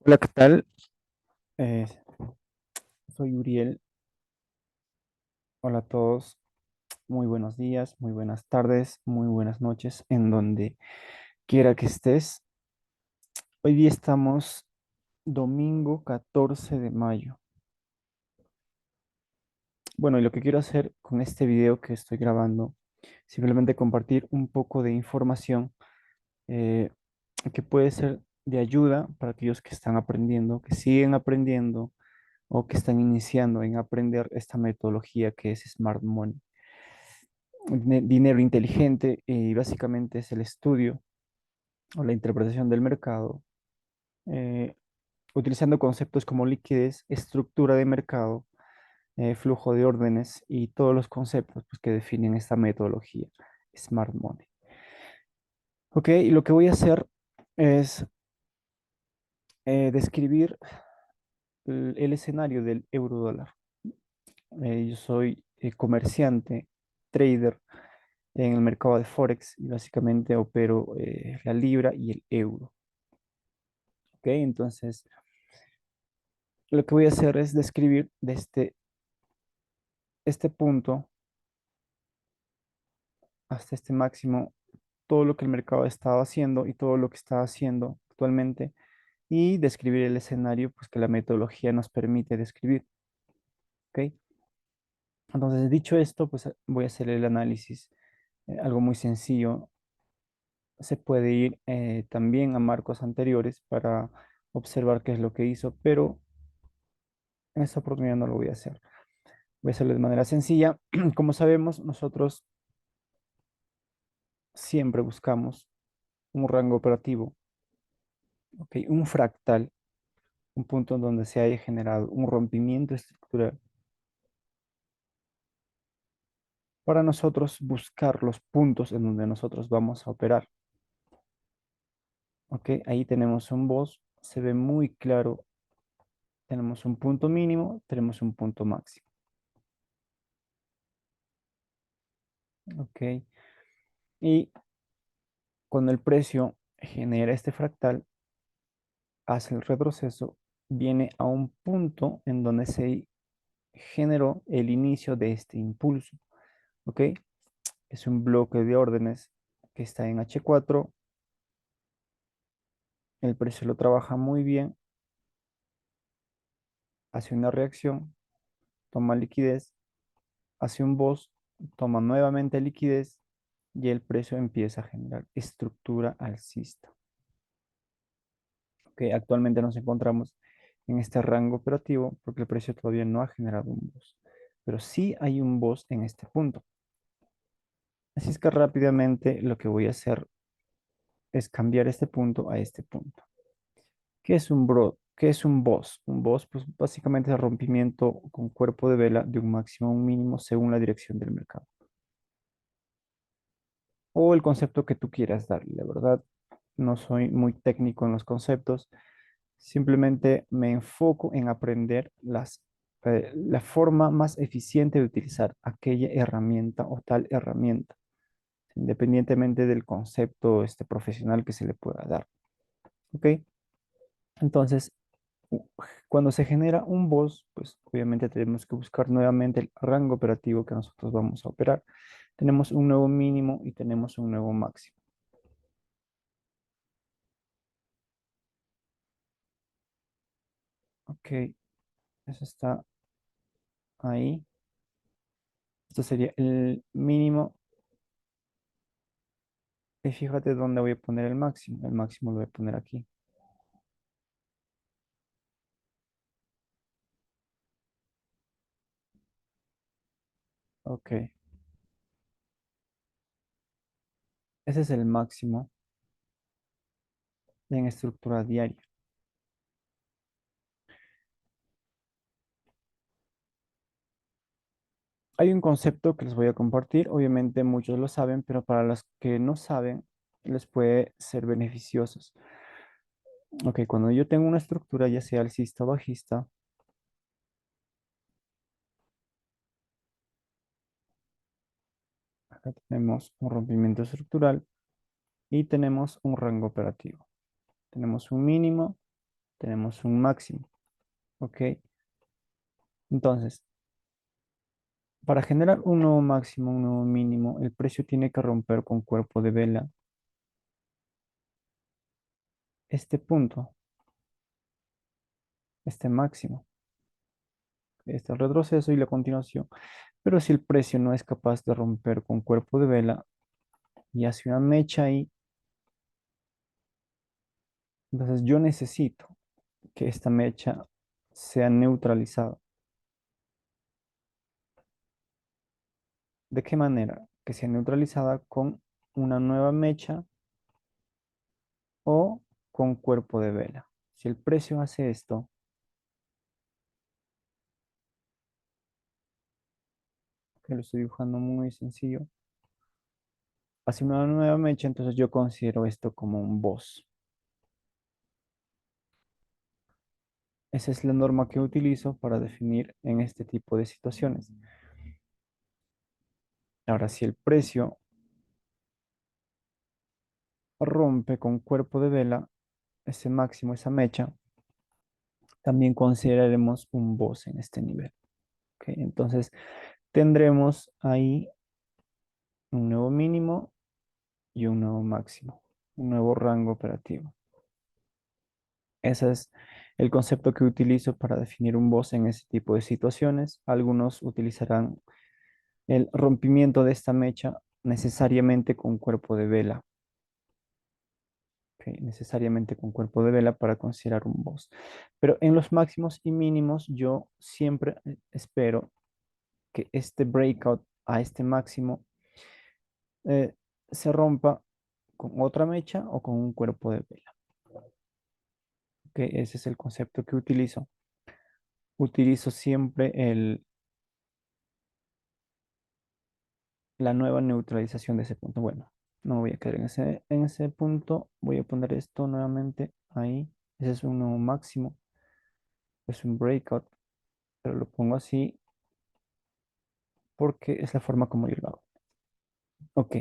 Hola, ¿qué tal? Eh, Soy Uriel. Hola a todos. Muy buenos días, muy buenas tardes, muy buenas noches, en donde quiera que estés. Hoy día estamos domingo 14 de mayo. Bueno, y lo que quiero hacer con este video que estoy grabando, simplemente compartir un poco de información eh, que puede ser de ayuda para aquellos que están aprendiendo, que siguen aprendiendo o que están iniciando en aprender esta metodología que es Smart Money. Dinero inteligente y básicamente es el estudio o la interpretación del mercado, eh, utilizando conceptos como liquidez, estructura de mercado, flujo de órdenes y todos los conceptos pues, que definen esta metodología, Smart Money. Ok, y lo que voy a hacer es describir el escenario del euro dólar. Yo soy comerciante, trader en el mercado de Forex y básicamente opero la libra y el euro. ¿Ok? Entonces, lo que voy a hacer es describir desde este punto hasta este máximo todo lo que el mercado ha estado haciendo y todo lo que está haciendo actualmente y describir el escenario pues, que la metodología nos permite describir. ¿Ok? Entonces, dicho esto, pues voy a hacer el análisis, algo muy sencillo. Se puede ir también a marcos anteriores para observar qué es lo que hizo, pero en esta oportunidad no lo voy a hacer. Voy a hacerlo de manera sencilla. Como sabemos, nosotros siempre buscamos un rango operativo, ¿ok? Un fractal, un punto en donde se haya generado un rompimiento estructural para nosotros buscar los puntos en donde nosotros vamos a operar, ¿ok? Ahí tenemos un boss, se ve muy claro, tenemos un punto mínimo, tenemos un punto máximo, ¿ok? Y cuando el precio genera este fractal, hace el retroceso, viene a un punto en donde se generó el inicio de este impulso, ¿ok? Es un bloque de órdenes que está en H4, el precio lo trabaja muy bien, hace una reacción, toma liquidez, hace un boss, toma nuevamente liquidez y el precio empieza a generar estructura alcista. ¿Ok? Actualmente nos encontramos en este rango operativo porque el precio todavía no ha generado un boss, pero sí hay un boss en este punto. Así es que rápidamente lo que voy a hacer es cambiar este punto a este punto. ¿Qué es un bro? ¿Qué es un boss? Un boss, pues básicamente es el rompimiento con cuerpo de vela de un máximo a un mínimo según la dirección del mercado. O el concepto que tú quieras darle. La verdad, no soy muy técnico en los conceptos. Simplemente me enfoco en aprender la forma más eficiente de utilizar aquella herramienta o tal herramienta, independientemente del concepto profesional que se le pueda dar. ¿Ok? Entonces, u- cuando se genera un boss, pues obviamente tenemos que buscar nuevamente el rango operativo que nosotros vamos a operar. Tenemos un nuevo mínimo y tenemos un nuevo máximo. Ok, eso está ahí. Esto sería el mínimo. Y fíjate dónde voy a poner el máximo. El máximo lo voy a poner aquí. Ok, ese es el máximo en estructura diaria. Hay un concepto que les voy a compartir. Obviamente muchos lo saben, pero para los que no saben, les puede ser beneficiosos. Ok, cuando yo tengo una estructura, ya sea alcista o bajista, acá tenemos un rompimiento estructural y tenemos un rango operativo. Tenemos un mínimo, tenemos un máximo, ¿ok? Entonces, para generar un nuevo máximo, un nuevo mínimo, el precio tiene que romper con cuerpo de vela este punto, este máximo, este retroceso y la continuación. Pero si el precio no es capaz de romper con cuerpo de vela y hace una mecha ahí, entonces yo necesito que esta mecha sea neutralizada. ¿De qué manera? Que sea neutralizada con una nueva mecha o con cuerpo de vela. Si el precio hace esto, que lo estoy dibujando muy sencillo, hace una nueva mecha, entonces yo considero esto como un boss. Esa es la norma que utilizo para definir en este tipo de situaciones. Ahora, si el precio rompe con cuerpo de vela, ese máximo, esa mecha, también consideraremos un boss en este nivel. ¿Ok? Entonces, tendremos ahí un nuevo mínimo y un nuevo máximo, un nuevo rango operativo. Ese es el concepto que utilizo para definir un boss en ese tipo de situaciones. Algunos utilizarán el rompimiento de esta mecha necesariamente con cuerpo de vela. ¿Ok? Necesariamente con cuerpo de vela para considerar un boss. Pero en los máximos y mínimos yo siempre espero que este breakout a este máximo eh, se rompa con otra mecha o con un cuerpo de vela. ¿Ok? Ese es el concepto que utilizo. Utilizo siempre la nueva neutralización de ese punto. Bueno, no voy a quedar en ese punto. Voy a poner esto nuevamente ahí. Ese es un nuevo máximo. Es un breakout, pero lo pongo así porque es la forma como yo lo hago. Ok,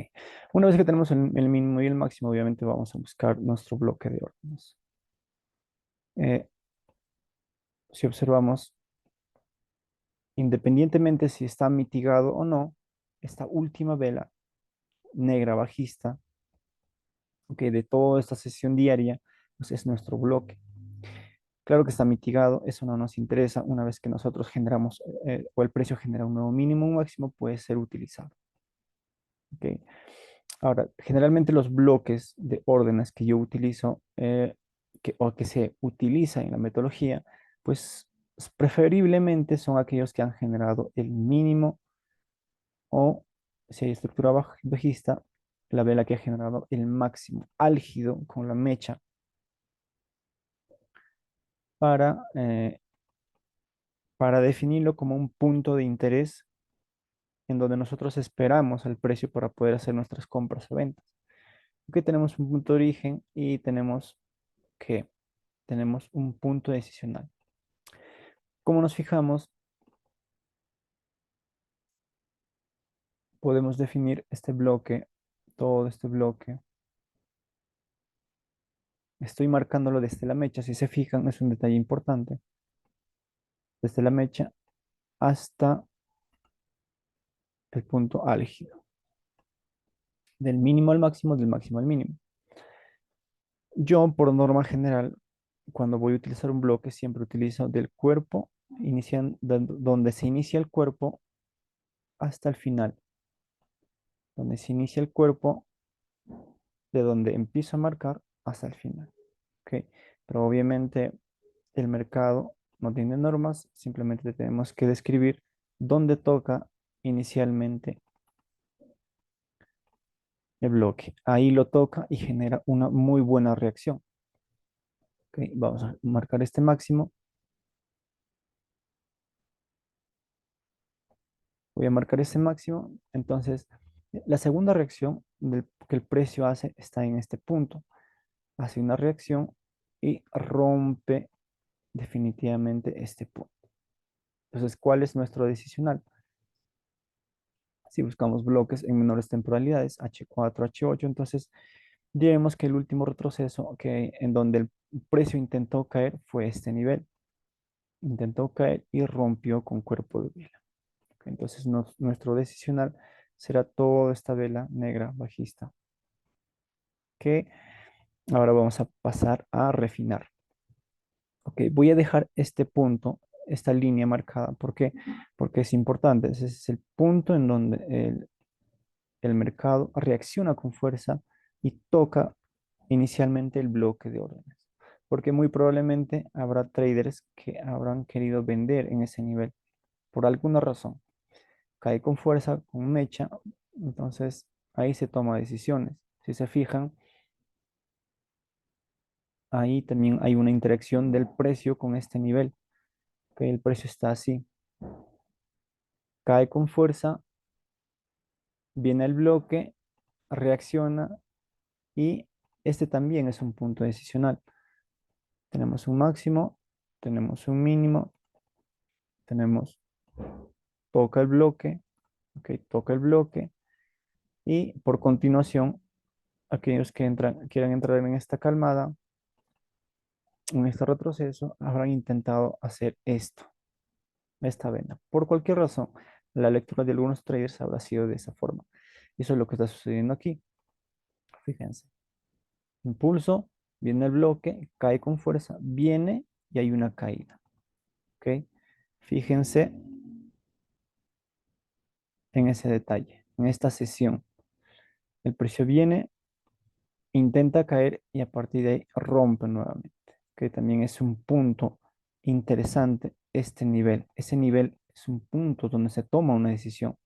una vez que tenemos el mínimo y el máximo, obviamente vamos a buscar nuestro bloque de órdenes. Eh, si observamos, independientemente si está mitigado o no, esta última vela negra bajista, ok, de toda esta sesión diaria, pues es nuestro bloque. Claro que está mitigado, eso no nos interesa. Una vez que nosotros generamos o el precio genera un nuevo mínimo, un máximo, puede ser utilizado. ¿Ok? Ahora, generalmente los bloques de órdenes que yo utilizo o que se utiliza en la metodología, pues preferiblemente son aquellos que han generado el mínimo o si hay estructura bajista, la vela que ha generado el máximo álgido con la mecha para, eh, para definirlo como un punto de interés en donde nosotros esperamos el precio para poder hacer nuestras compras o ventas. Aquí tenemos un punto de origen y que tenemos un punto decisional. Como nos fijamos, podemos definir este bloque, todo este bloque. Estoy marcándolo desde la mecha, si se fijan, es un detalle importante. Desde la mecha hasta el punto álgido. Del mínimo al máximo, del máximo al mínimo. Yo, por norma general, cuando voy a utilizar un bloque, siempre utilizo del cuerpo, donde se inicia el cuerpo hasta el final. Donde se inicia el cuerpo, de donde empiezo a marcar hasta el final. ¿Ok? Pero obviamente el mercado no tiene normas, simplemente tenemos que describir dónde toca inicialmente el bloque. Ahí lo toca y genera una muy buena reacción. ¿Ok? Vamos a marcar este máximo. Voy a marcar este máximo. Entonces, la segunda reacción que el precio hace está en este punto. Hace una reacción y rompe definitivamente este punto. Entonces, ¿cuál es nuestro decisional? Si buscamos bloques en menores temporalidades, H4, H8, entonces diremos que el último retroceso, que en donde precio intentó caer fue este nivel. Intentó caer y rompió con cuerpo de vela. Entonces nuestro decisional será toda esta vela negra bajista que ahora vamos a pasar a refinar. Ok, voy a dejar este punto, esta línea marcada. ¿Por qué? Porque es importante. Ese es el punto en donde el mercado reacciona con fuerza y toca inicialmente el bloque de órdenes. Porque muy probablemente habrá traders que habrán querido vender en ese nivel por alguna razón. Cae con fuerza, con mecha, entonces ahí se toma decisiones. Si se fijan, ahí también hay una interacción del precio con este nivel, que el precio está así, cae con fuerza, viene el bloque, reacciona y este también es un punto decisional. Tenemos un máximo, tenemos un mínimo, tenemos, toca el bloque, ok, toca el bloque y por continuación aquellos que quieran entrar en esta calmada, en este retroceso, habrán intentado hacer esto, esta venda. Por cualquier razón, la lectura de algunos traders habrá sido de esa forma. Eso es lo que está sucediendo aquí. Fíjense. Impulso, viene el bloque, cae con fuerza, viene y hay una caída. ¿Ok? Fíjense en ese detalle, en esta sesión. El precio viene, intenta caer y a partir de ahí rompe nuevamente. Que también es un punto interesante este nivel. Ese nivel es un punto donde se toma una decisión.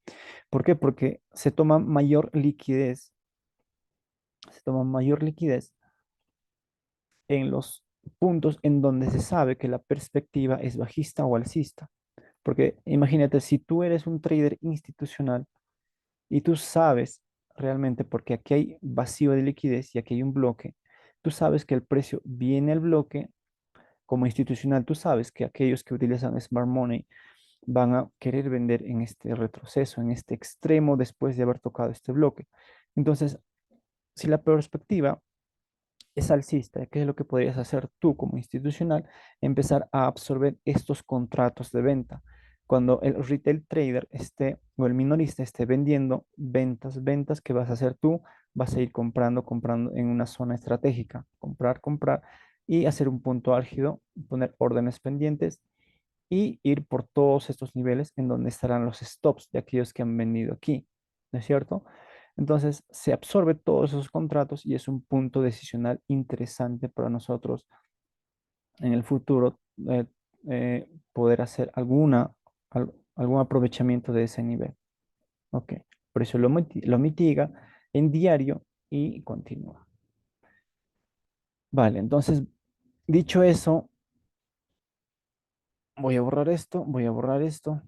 ¿Por qué? Porque se toma mayor liquidez en los puntos en donde se sabe que la perspectiva es bajista o alcista. Porque imagínate, si tú eres un trader institucional y tú sabes realmente, porque aquí hay vacío de liquidez y aquí hay un bloque, tú sabes que el precio viene al bloque como institucional, tú sabes que aquellos que utilizan Smart Money van a querer vender en este retroceso, en este extremo después de haber tocado este bloque. Entonces, si la perspectiva es alcista, ¿qué es lo que podrías hacer tú como institucional? Empezar a absorber estos contratos de venta. Cuando el retail trader esté o el minorista esté vendiendo ventas, ¿qué vas a hacer tú? Vas a ir comprando en una zona estratégica, comprar y hacer un punto álgido, poner órdenes pendientes y ir por todos estos niveles en donde estarán los stops de aquellos que han vendido aquí, ¿no es cierto? Entonces se absorbe todos esos contratos y es un punto decisional interesante para nosotros en el futuro poder hacer algún aprovechamiento de ese nivel. Ok, por eso lo mitiga en diario y continúa. Vale, entonces, dicho eso, voy a borrar esto, voy a borrar esto.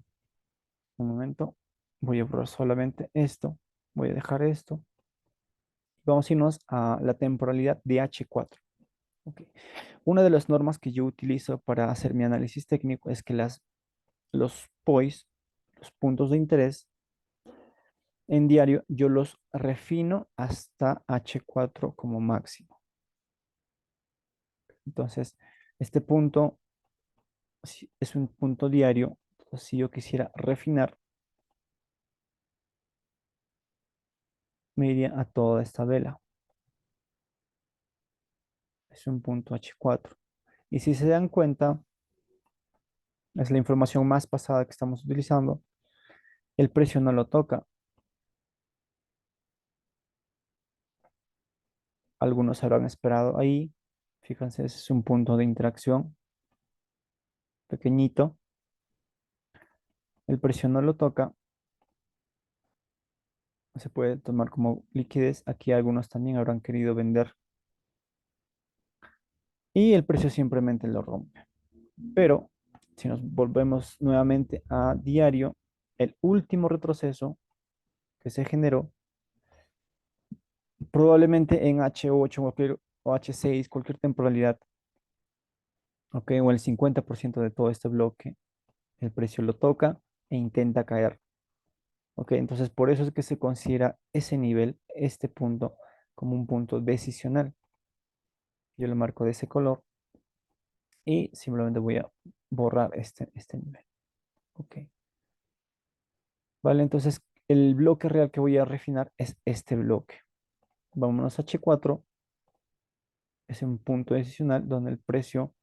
Un momento, voy a borrar solamente esto, voy a dejar esto. Vamos a irnos a la temporalidad de H4. Ok. Una de las normas que yo utilizo para hacer mi análisis técnico es que los POIs, los puntos de interés, en diario yo los refino hasta H4 como máximo. Entonces, este punto es un punto diario. Entonces, si yo quisiera refinar, me iría a toda esta vela. Es un punto H4. Y si se dan cuenta, es la información más pasada que estamos utilizando, el precio no lo toca. Algunos habrán esperado ahí. Fíjense, ese es un punto de interacción pequeñito. El precio no lo toca. Se puede tomar como liquidez. Aquí algunos también habrán querido vender. Y el precio simplemente lo rompe. Pero si nos volvemos nuevamente a diario, el último retroceso que se generó, probablemente en H8 o H6, cualquier temporalidad, ok, o el 50% de todo este bloque, el precio lo toca e intenta caer. Ok, entonces por eso es que se considera ese nivel, este punto, como un punto decisional. Yo lo marco de ese color y simplemente voy a borrar este nivel. Ok. Vale, entonces el bloque real que voy a refinar es este bloque. Vámonos a H4, es un punto decisional donde el precio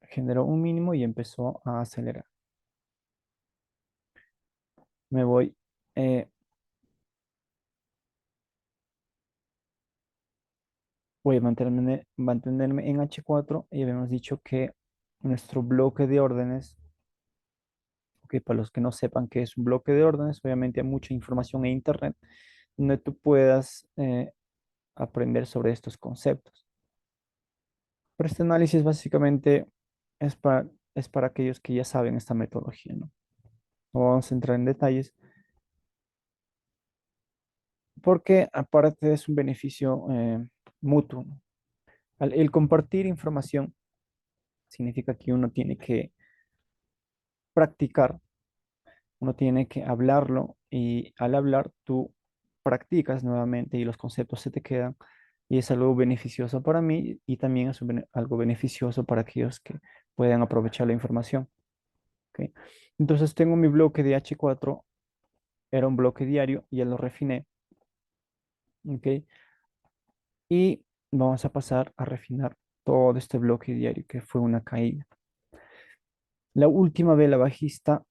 generó un mínimo y empezó a acelerar. Me voy, eh, voy a mantenerme en H4 y habíamos dicho que nuestro bloque de órdenes, ok, para los que no sepan qué es un bloque de órdenes, obviamente hay mucha información en Internet donde tú puedas aprender sobre estos conceptos. Pero este análisis básicamente es es para aquellos que ya saben esta metodología, ¿no? No vamos a entrar en detalles porque aparte es un beneficio mutuo, ¿no? El compartir información significa que uno tiene que practicar, uno tiene que hablarlo y al hablar tú practicas nuevamente y los conceptos se te quedan y es algo beneficioso para mí y también es algo beneficioso para aquellos que puedan aprovechar la información. ¿Ok? Entonces tengo mi bloque de H4, era un bloque diario, ya lo refiné. ¿Ok? Y vamos a pasar a refinar todo este bloque diario que fue una caída. La última vela bajista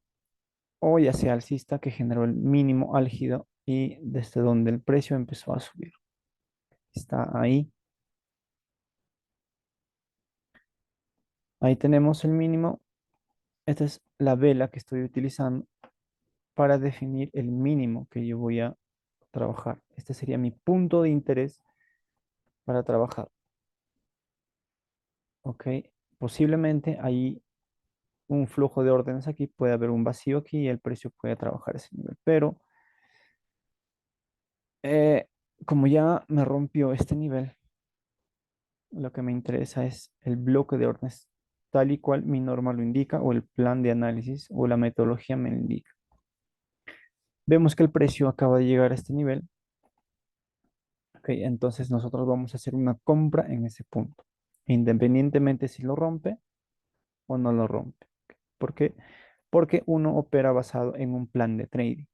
o ya sea alcista que generó el mínimo álgido y desde donde el precio empezó a subir. Está ahí. Ahí tenemos el mínimo. Esta es la vela que estoy utilizando para definir el mínimo que yo voy a trabajar. Este sería mi punto de interés para trabajar. ¿Ok? Posiblemente hay un flujo de órdenes aquí, puede haber un vacío aquí y el precio puede trabajar ese nivel. Pero eh, como ya me rompió este nivel, lo que me interesa es el bloque de órdenes tal y cual mi norma lo indica o el plan de análisis o la metodología me lo indica. Vemos que el precio acaba de llegar a este nivel. Ok, entonces nosotros vamos a hacer una compra en ese punto, independientemente si lo rompe o no lo rompe. ¿Por qué? Porque uno opera basado en un plan de trading.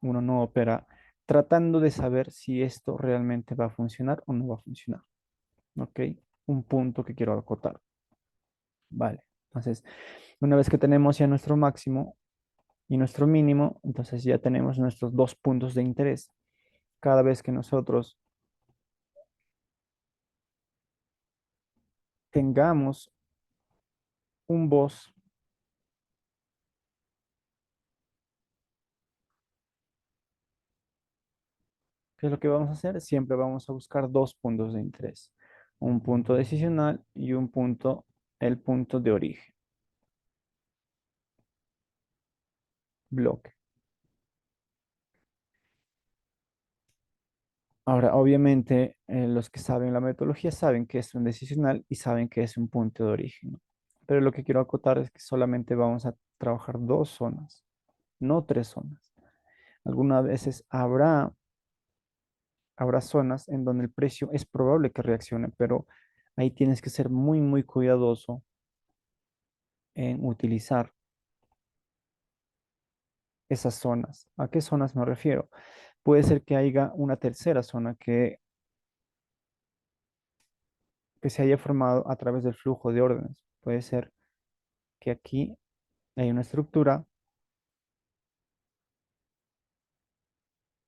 Uno no opera tratando de saber si esto realmente va a funcionar o no va a funcionar. ¿Ok? Un punto que quiero acotar. Vale. Entonces, una vez que tenemos ya nuestro máximo y nuestro mínimo, entonces ya tenemos nuestros dos puntos de interés. Cada vez que nosotros tengamos un boss, ¿qué es lo que vamos a hacer? Siempre vamos a buscar dos puntos de interés. Un punto decisional y un punto, el punto de origen, bloque. Ahora, obviamente, los que saben la metodología saben que es un decisional y saben que es un punto de origen, ¿no? Pero lo que quiero acotar es que solamente vamos a trabajar dos zonas, no tres zonas. Algunas veces habrá zonas en donde el precio es probable que reaccione, pero ahí tienes que ser muy, muy cuidadoso en utilizar esas zonas. ¿A qué zonas me refiero? Puede ser que haya una tercera zona que se haya formado a través del flujo de órdenes. Puede ser que aquí hay una estructura,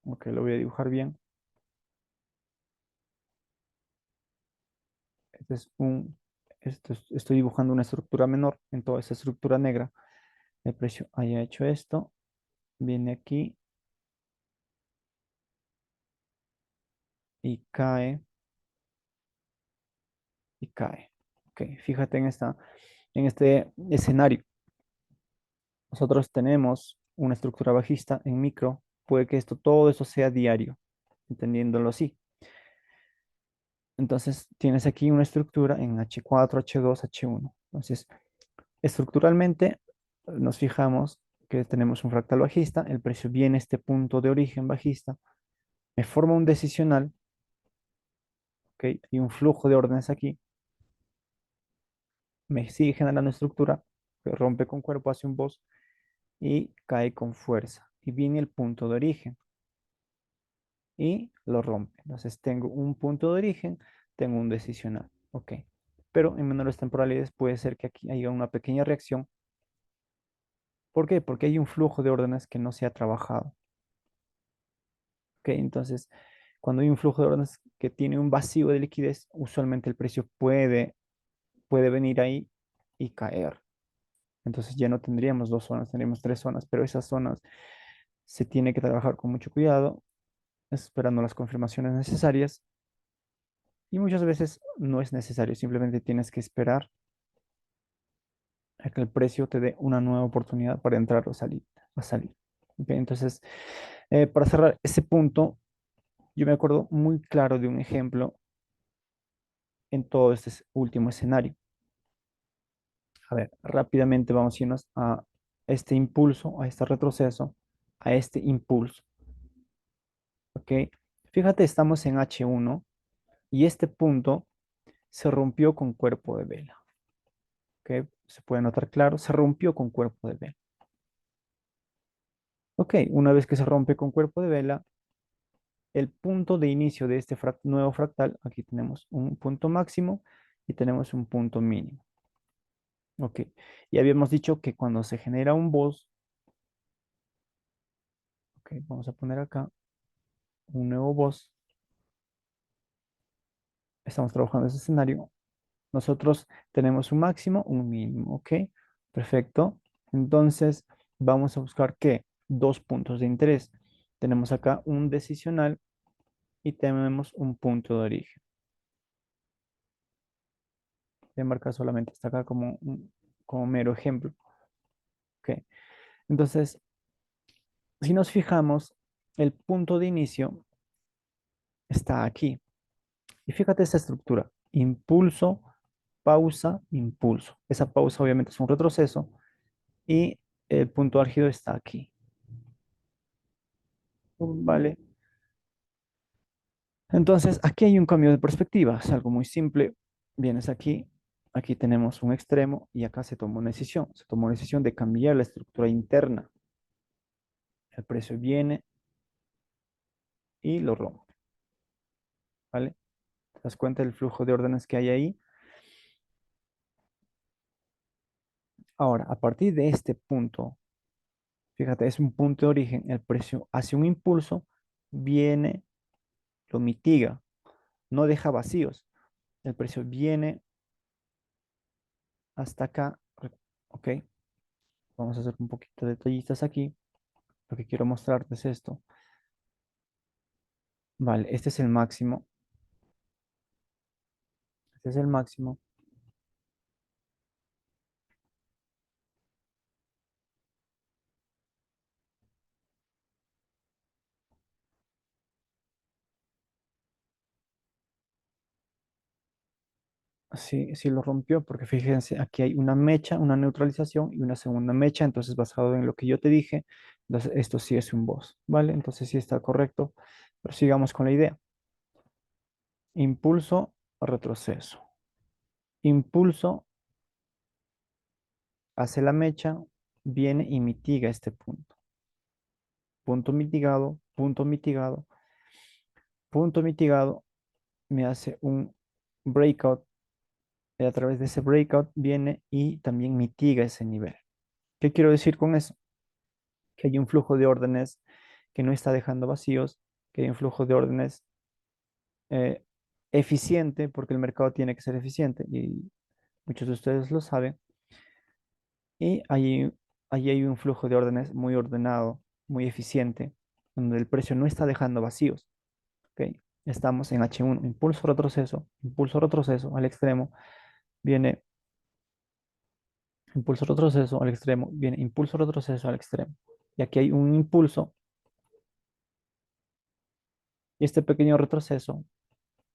ok, lo voy a dibujar bien. Este es estoy dibujando una estructura menor en toda esa estructura negra. El precio haya hecho esto, viene aquí y cae y cae. Ok, fíjate en este escenario. Nosotros tenemos una estructura bajista en micro. Puede que todo eso sea diario, entendiéndolo así. Entonces, tienes aquí una estructura en H4, H2, H1. Entonces, estructuralmente, nos fijamos que tenemos un fractal bajista, el precio viene a este punto de origen bajista, me forma un decisional ¿ok? Hay un flujo de órdenes aquí, me sigue generando estructura, que rompe con cuerpo, hace un boss y cae con fuerza. Y viene el punto de origen y lo rompe. Entonces tengo un punto de origen, tengo un decisional, ¿ok? Pero en menores temporalidades puede ser que aquí haya una pequeña reacción. ¿Por qué? Porque hay un flujo de órdenes que no se ha trabajado, ¿ok? Entonces, cuando hay un flujo de órdenes que tiene un vacío de liquidez, usualmente el precio puede venir ahí y caer. Entonces ya no tendríamos dos zonas, tendríamos tres zonas, pero esas zonas se tiene que trabajar con mucho cuidado, esperando las confirmaciones necesarias y muchas veces no es necesario, simplemente tienes que esperar a que el precio te dé una nueva oportunidad para entrar o salir, a salir. ¿Ok? Entonces, para cerrar ese punto, yo me acuerdo muy claro de un ejemplo en todo este último escenario. A ver, rápidamente vamos a irnos a este impulso, a este retroceso, a este impulso. ¿Ok? Fíjate, estamos en H1 y este punto se rompió con cuerpo de vela. ¿Ok? Se puede notar claro, se rompió con cuerpo de vela. Ok, una vez que se rompe con cuerpo de vela, el punto de inicio de este nuevo fractal, aquí tenemos un punto máximo y tenemos un punto mínimo. Ok, y habíamos dicho que cuando se genera un boss, ok, vamos a poner acá un nuevo boss, estamos trabajando ese escenario, nosotros tenemos un máximo, un mínimo, ok, perfecto. Entonces vamos a buscar ¿qué? Dos puntos de interés. Tenemos acá un decisional y tenemos un punto de origen. Voy a marcar solamente está acá como, como mero ejemplo. Ok. Entonces, si nos fijamos, el punto de inicio está aquí. Y fíjate esta estructura. Impulso, pausa, impulso. Esa pausa obviamente es un retroceso y el punto álgido está aquí. ¿Vale? Entonces, aquí hay un cambio de perspectiva. Es algo muy simple. Vienes aquí, aquí tenemos un extremo y acá se tomó una decisión. Se tomó una decisión de cambiar la estructura interna. El precio viene y lo rompe. ¿Vale? ¿Te das cuenta del flujo de órdenes que hay ahí? Ahora, a partir de este punto, fíjate, es un punto de origen, el precio hace un impulso, viene, lo mitiga, no deja vacíos. El precio viene hasta acá, ¿ok? Vamos a hacer un poquito de detallistas aquí. Lo que quiero mostrarte es esto. Vale, este es el máximo. Este es el máximo. Sí, sí lo rompió, porque fíjense, aquí hay una mecha, una neutralización y una segunda mecha. Entonces, basado en lo que yo te dije, entonces esto sí es un boss, ¿vale? Entonces sí está correcto. Pero sigamos con la idea. Impulso, retroceso. Impulso hace la mecha, viene y mitiga este punto. Punto mitigado, punto mitigado, punto mitigado, me hace un breakout. Y a través de ese breakout viene y también mitiga ese nivel. ¿Qué quiero decir con eso? Que hay un flujo de órdenes que no está dejando vacíos, que hay un flujo de órdenes eh, eficiente, porque el mercado tiene que ser eficiente y muchos de ustedes lo saben. Y ahí hay un flujo de órdenes muy ordenado, muy eficiente, donde el precio no está dejando vacíos. ¿Ok? Estamos en H1, impulso, retroceso al extremo, viene impulso, retroceso al extremo, viene impulso, retroceso al extremo. Y aquí hay un impulso y este pequeño retroceso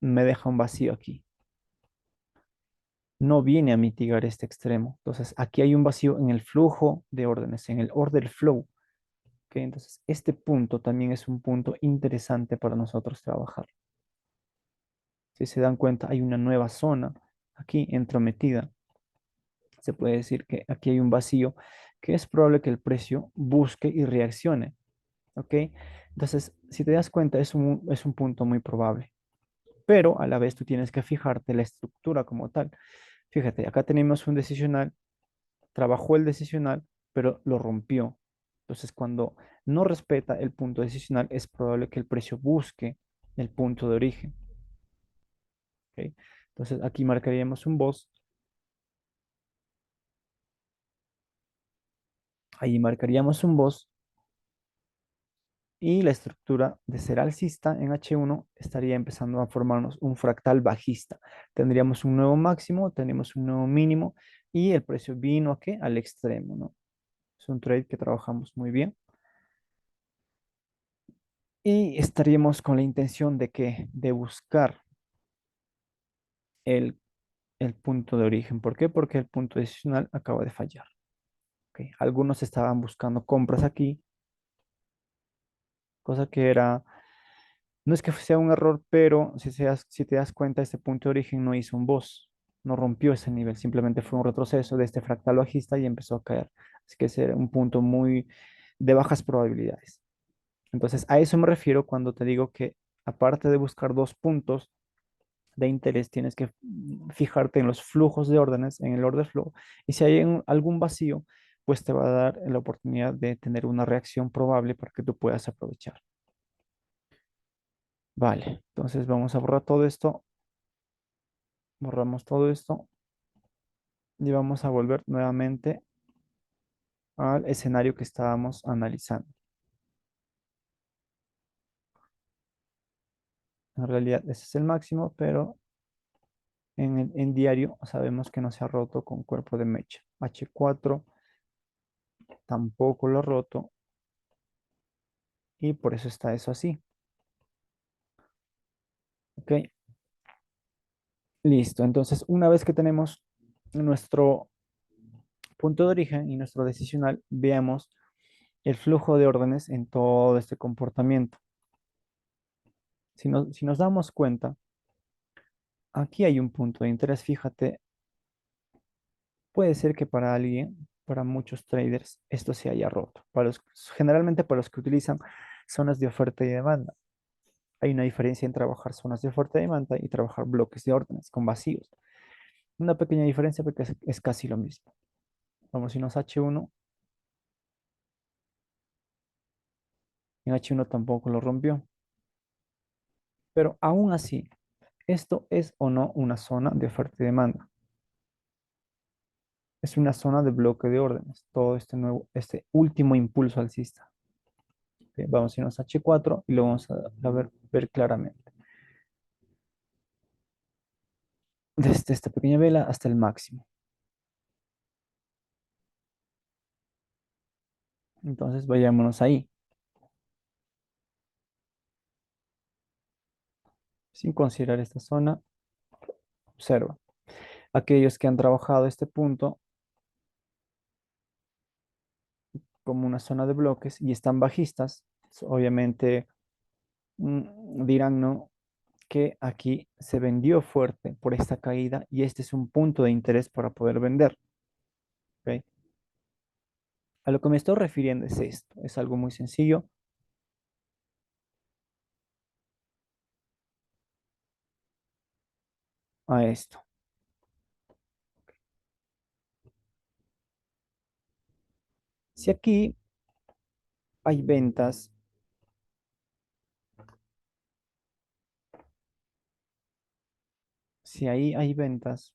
me deja un vacío aquí. No viene a mitigar este extremo. Entonces, aquí hay un vacío en el flujo de órdenes, en el order flow. ¿Ok? Entonces, este punto también es un punto interesante para nosotros trabajar. Si se dan cuenta, hay una nueva zona aquí entrometida. Se puede decir que aquí hay un vacío que es probable que el precio busque y reaccione. ¿Ok? Entonces, si te das cuenta, es un punto muy probable. Pero a la vez tú tienes que fijarte la estructura como tal. Fíjate, acá tenemos un decisional, trabajó el decisional, pero lo rompió. Entonces, cuando no respeta el punto decisional, es probable que el precio busque el punto de origen. ¿Ok? Entonces, aquí marcaríamos un boss, ahí marcaríamos un boss y la estructura de ser alcista en H1 estaría empezando a formarnos un fractal bajista. Tendríamos un nuevo máximo, tendríamos un nuevo mínimo y el precio vino a qué? Al extremo, ¿no? Es un trade que trabajamos muy bien y estaríamos con la intención de que de buscar el, el punto de origen. ¿Por qué? Porque el punto decisional acaba de fallar. ¿Ok? Algunos estaban buscando compras aquí, cosa que era, no es que sea un error, pero si te das cuenta, este punto de origen no hizo un boss, no rompió ese nivel, simplemente fue un retroceso de este fractal bajista y empezó a caer. Así que ese era un punto muy de bajas probabilidades. Entonces, a eso me refiero cuando te digo que aparte de buscar dos puntos de interés, tienes que fijarte en los flujos de órdenes, en el order flow, y si hay algún vacío, pues te va a dar la oportunidad de tener una reacción probable para que tú puedas aprovechar. Vale, entonces vamos a borrar todo esto, borramos todo esto y vamos a volver nuevamente al escenario que estábamos analizando. En realidad ese es el máximo, pero en diario sabemos que no se ha roto con cuerpo de mecha. H4 tampoco lo ha roto y por eso está eso así. ¿Ok? Listo. Entonces, una vez que tenemos nuestro punto de origen y nuestro decisional, veamos el flujo de órdenes en todo este comportamiento. Si nos damos cuenta, aquí hay un punto de interés. Fíjate, puede ser que para alguien, para muchos traders, esto se haya roto. Generalmente para los que utilizan zonas de oferta y demanda. Hay una diferencia en trabajar zonas de oferta y demanda y trabajar bloques de órdenes con vacíos. Una pequeña diferencia porque es casi lo mismo. Vamos a irnos a H1. En H1 tampoco lo rompió. Pero aún así, esto es o no una zona de oferta y demanda. Es una zona de bloque de órdenes. Todo este último impulso alcista. Ok, vamos a irnos a H4 y lo vamos a ver claramente. Desde esta pequeña vela hasta el máximo. Entonces vayámonos ahí. Sin considerar esta zona, observa. Aquellos que han trabajado este punto como una zona de bloques y están bajistas, obviamente dirán, ¿no? Que aquí se vendió fuerte por esta caída y este es un punto de interés para poder vender. ¿Ok? A lo que me estoy refiriendo es esto, es algo muy sencillo, a esto. Si aquí hay ventas, si ahí hay ventas,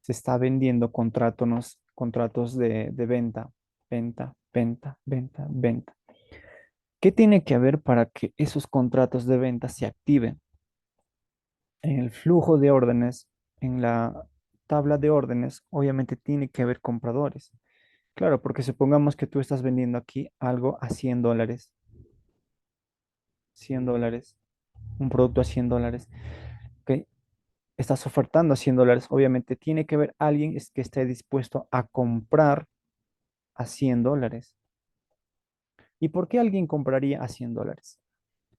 se está vendiendo contratos de venta, venta, venta, venta, venta. ¿Qué tiene que haber para que esos contratos de venta se activen? En el flujo de órdenes, en la tabla de órdenes, obviamente tiene que haber compradores. Claro, porque supongamos que tú estás vendiendo aquí algo a $100, $100, un producto a $100, ¿ok? Estás ofertando a $100, obviamente tiene que haber alguien que esté dispuesto a comprar a $100. ¿Y por qué alguien compraría a $100?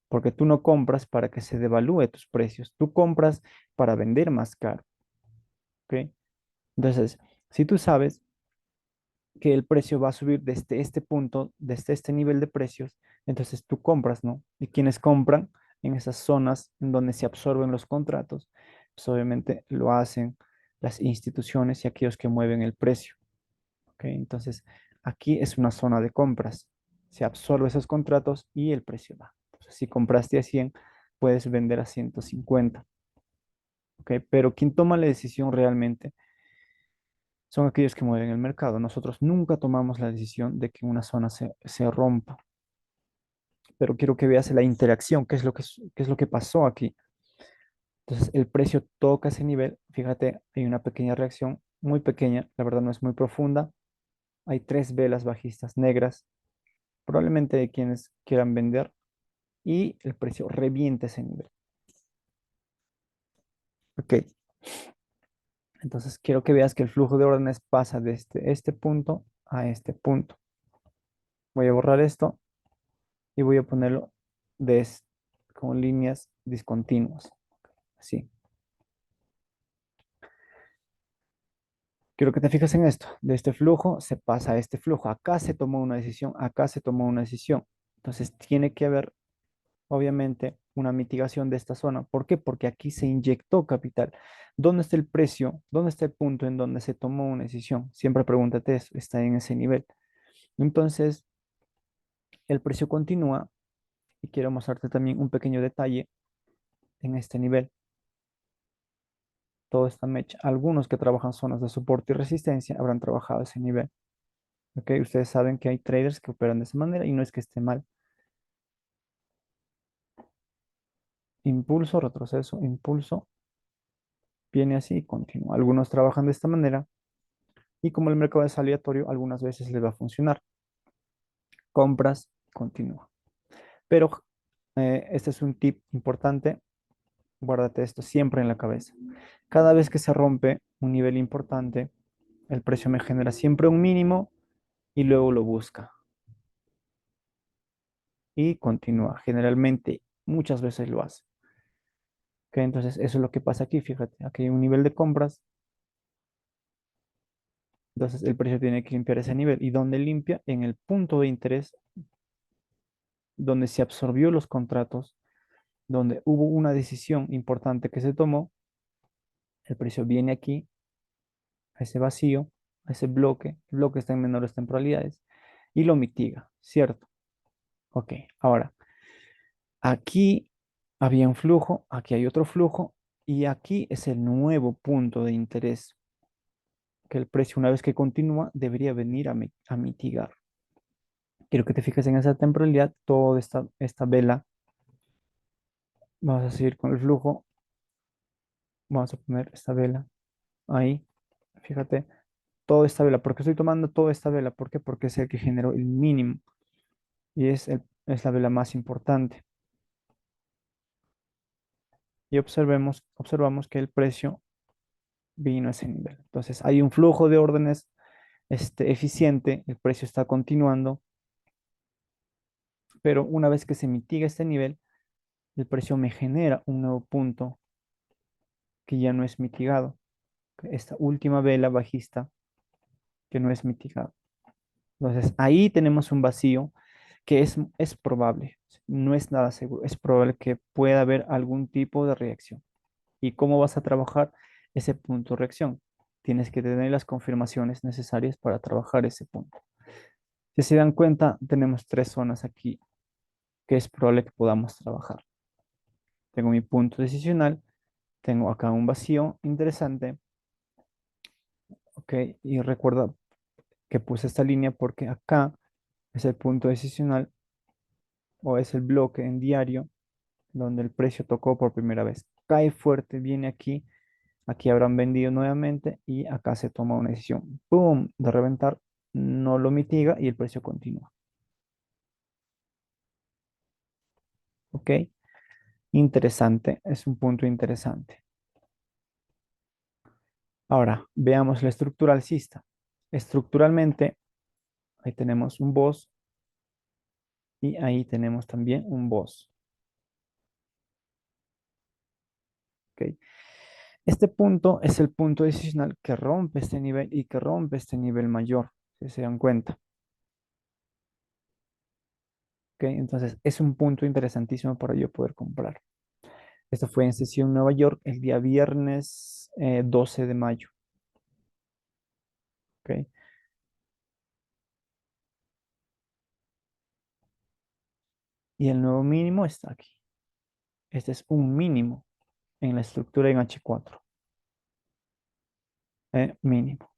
porque tú no compras para que se devalúe tus precios, tú compras para vender más caro, ¿ok? Entonces, si tú sabes que el precio va a subir desde este punto, desde este nivel de precios, entonces tú compras, ¿no? Y quienes compran en esas zonas en donde se absorben los contratos, pues obviamente lo hacen las instituciones y aquellos que mueven el precio, ¿ok? Entonces, aquí es una zona de compras. Se absorbe esos contratos y el precio va. Entonces, si compraste a 100, puedes vender a 150, ¿ok? Pero quien toma la decisión realmente son aquellos que mueven el mercado. Nosotros nunca tomamos la decisión de que una zona se rompa, pero quiero que veas la interacción, qué es lo que pasó aquí. Entonces, el precio toca ese nivel. Fíjate, hay una pequeña reacción, muy pequeña, la verdad no es muy profunda. Hay tres velas bajistas negras, probablemente de quienes quieran vender, y el precio revienta ese nivel. Ok, entonces quiero que veas que el flujo de órdenes pasa de este punto a este punto. Voy a borrar esto y voy a ponerlo de con líneas discontinuas. Así. Quiero que te fijes en esto. De este flujo se pasa a este flujo. Acá se tomó una decisión, acá se tomó una decisión. Entonces tiene que haber, obviamente, una mitigación de esta zona. ¿Por qué? Porque aquí se inyectó capital. ¿Dónde está el precio? ¿Dónde está el punto en donde se tomó una decisión? Siempre pregúntate eso. Está en ese nivel. Entonces, el precio continúa y quiero mostrarte también un pequeño detalle en este nivel. Toda esta mecha. Algunos que trabajan zonas de soporte y resistencia habrán trabajado ese nivel. ¿Ok? Ustedes saben que hay traders que operan de esa manera y no es que esté mal. Impulso, retroceso, impulso, viene así y continúa. Algunos trabajan de esta manera y como el mercado es aleatorio, algunas veces les va a funcionar. Compras, continúa. Pero este es un tip importante. Guárdate esto siempre en la cabeza. Cada vez que se rompe un nivel importante, el precio me genera siempre un mínimo y luego lo busca y continúa. Generalmente, muchas veces lo hace. ¿Ok? Entonces, eso es lo que pasa aquí. Fíjate, aquí hay un nivel de compras. Entonces, el precio tiene que limpiar ese nivel. ¿Y dónde limpia? En el punto de interés donde se absorbió los contratos, donde hubo una decisión importante que se tomó. El precio viene aquí, a ese vacío, a ese bloque. El bloque está en menores temporalidades y lo mitiga, ¿cierto? Ok, ahora, aquí había un flujo, aquí hay otro flujo y aquí es el nuevo punto de interés que el precio, una vez que continúa, debería venir a mitigar. Quiero que te fijes en esa temporalidad, toda esta vela, vamos a seguir con el flujo, vamos a poner esta vela ahí, fíjate, toda esta vela, ¿por qué estoy tomando toda esta vela? ¿Por qué? Porque es el que generó el mínimo y es la vela más importante. Y observamos que el precio vino a ese nivel. Entonces, hay un flujo de órdenes eficiente, el precio está continuando, pero una vez que se mitiga este nivel, el precio me genera un nuevo punto que ya no es mitigado. Esta última vela bajista que no es mitigado. Entonces, ahí tenemos un vacío que es probable, no es nada seguro, es probable que pueda haber algún tipo de reacción. ¿Y cómo vas a trabajar ese punto de reacción? Tienes que tener las confirmaciones necesarias para trabajar ese punto. Si se dan cuenta, tenemos tres zonas aquí que es probable que podamos trabajar. Tengo mi punto decisional, tengo acá un vacío interesante, ¿ok? Y recuerda que puse esta línea porque acá es el punto decisional o es el bloque en diario donde el precio tocó por primera vez. Cae fuerte, viene aquí, aquí habrán vendido nuevamente y acá se toma una decisión. ¡Pum! De reventar, no lo mitiga y el precio continúa. ¿Ok? Interesante, es un punto interesante. Ahora, veamos la estructura alcista. Estructuralmente, ahí tenemos un boss y ahí tenemos también un boss. ¿ok? Este punto es el punto decisional que rompe este nivel y que rompe este nivel mayor, si se dan cuenta, ¿ok? Entonces es un punto interesantísimo para yo poder comprar. Esto fue en sesión Nueva York el día viernes 12 de mayo, ¿ok? Y el nuevo mínimo está aquí. Este es un mínimo en la estructura en H4, mínimo.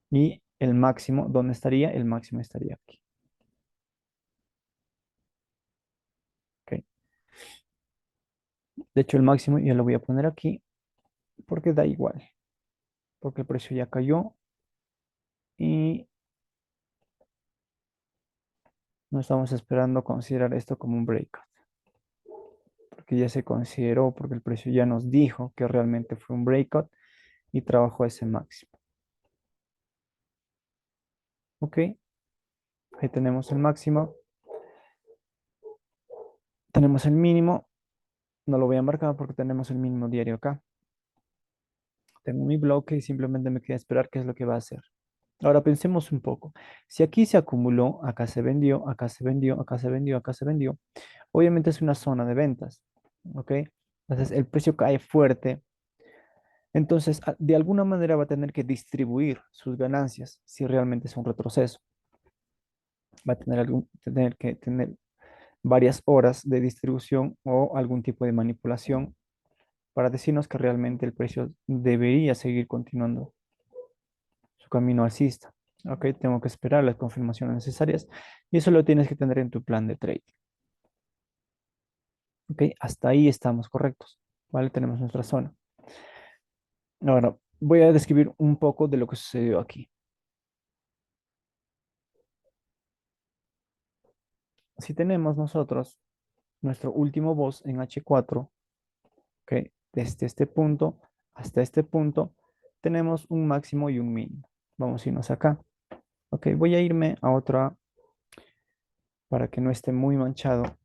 Y el máximo, ¿dónde estaría? El máximo estaría aquí, ¿ok? De hecho, el máximo yo lo voy a poner aquí porque da igual, porque el precio ya cayó y no estamos esperando considerar esto como un breakout, porque ya se consideró, porque el precio ya nos dijo que realmente fue un breakout y trabajó ese máximo. ¿Ok? Ahí tenemos el máximo, tenemos el mínimo, no lo voy a marcar porque tenemos el mínimo diario acá. Tengo mi bloque y simplemente me queda esperar qué es lo que va a hacer. Ahora pensemos un poco. Si aquí se acumuló, acá se vendió, acá se vendió, acá se vendió, acá se vendió, obviamente es una zona de ventas, ¿ok? Entonces el precio cae fuerte. Entonces, de alguna manera va a tener que distribuir sus ganancias si realmente es un retroceso. Va a tener que tener varias horas de distribución o algún tipo de manipulación para decirnos que realmente el precio debería seguir continuando su camino alcista. Ok, tengo que esperar las confirmaciones necesarias y eso lo tienes que tener en tu plan de trade. Ok, hasta ahí estamos correctos. ¿Vale? Tenemos nuestra zona. Ahora, voy a describir un poco de lo que sucedió aquí. Si tenemos nosotros nuestro último boss en H4, ok, desde este punto hasta este punto, tenemos un máximo y un mínimo. Vamos a irnos acá. Ok, voy a irme a otra para que no esté muy manchado.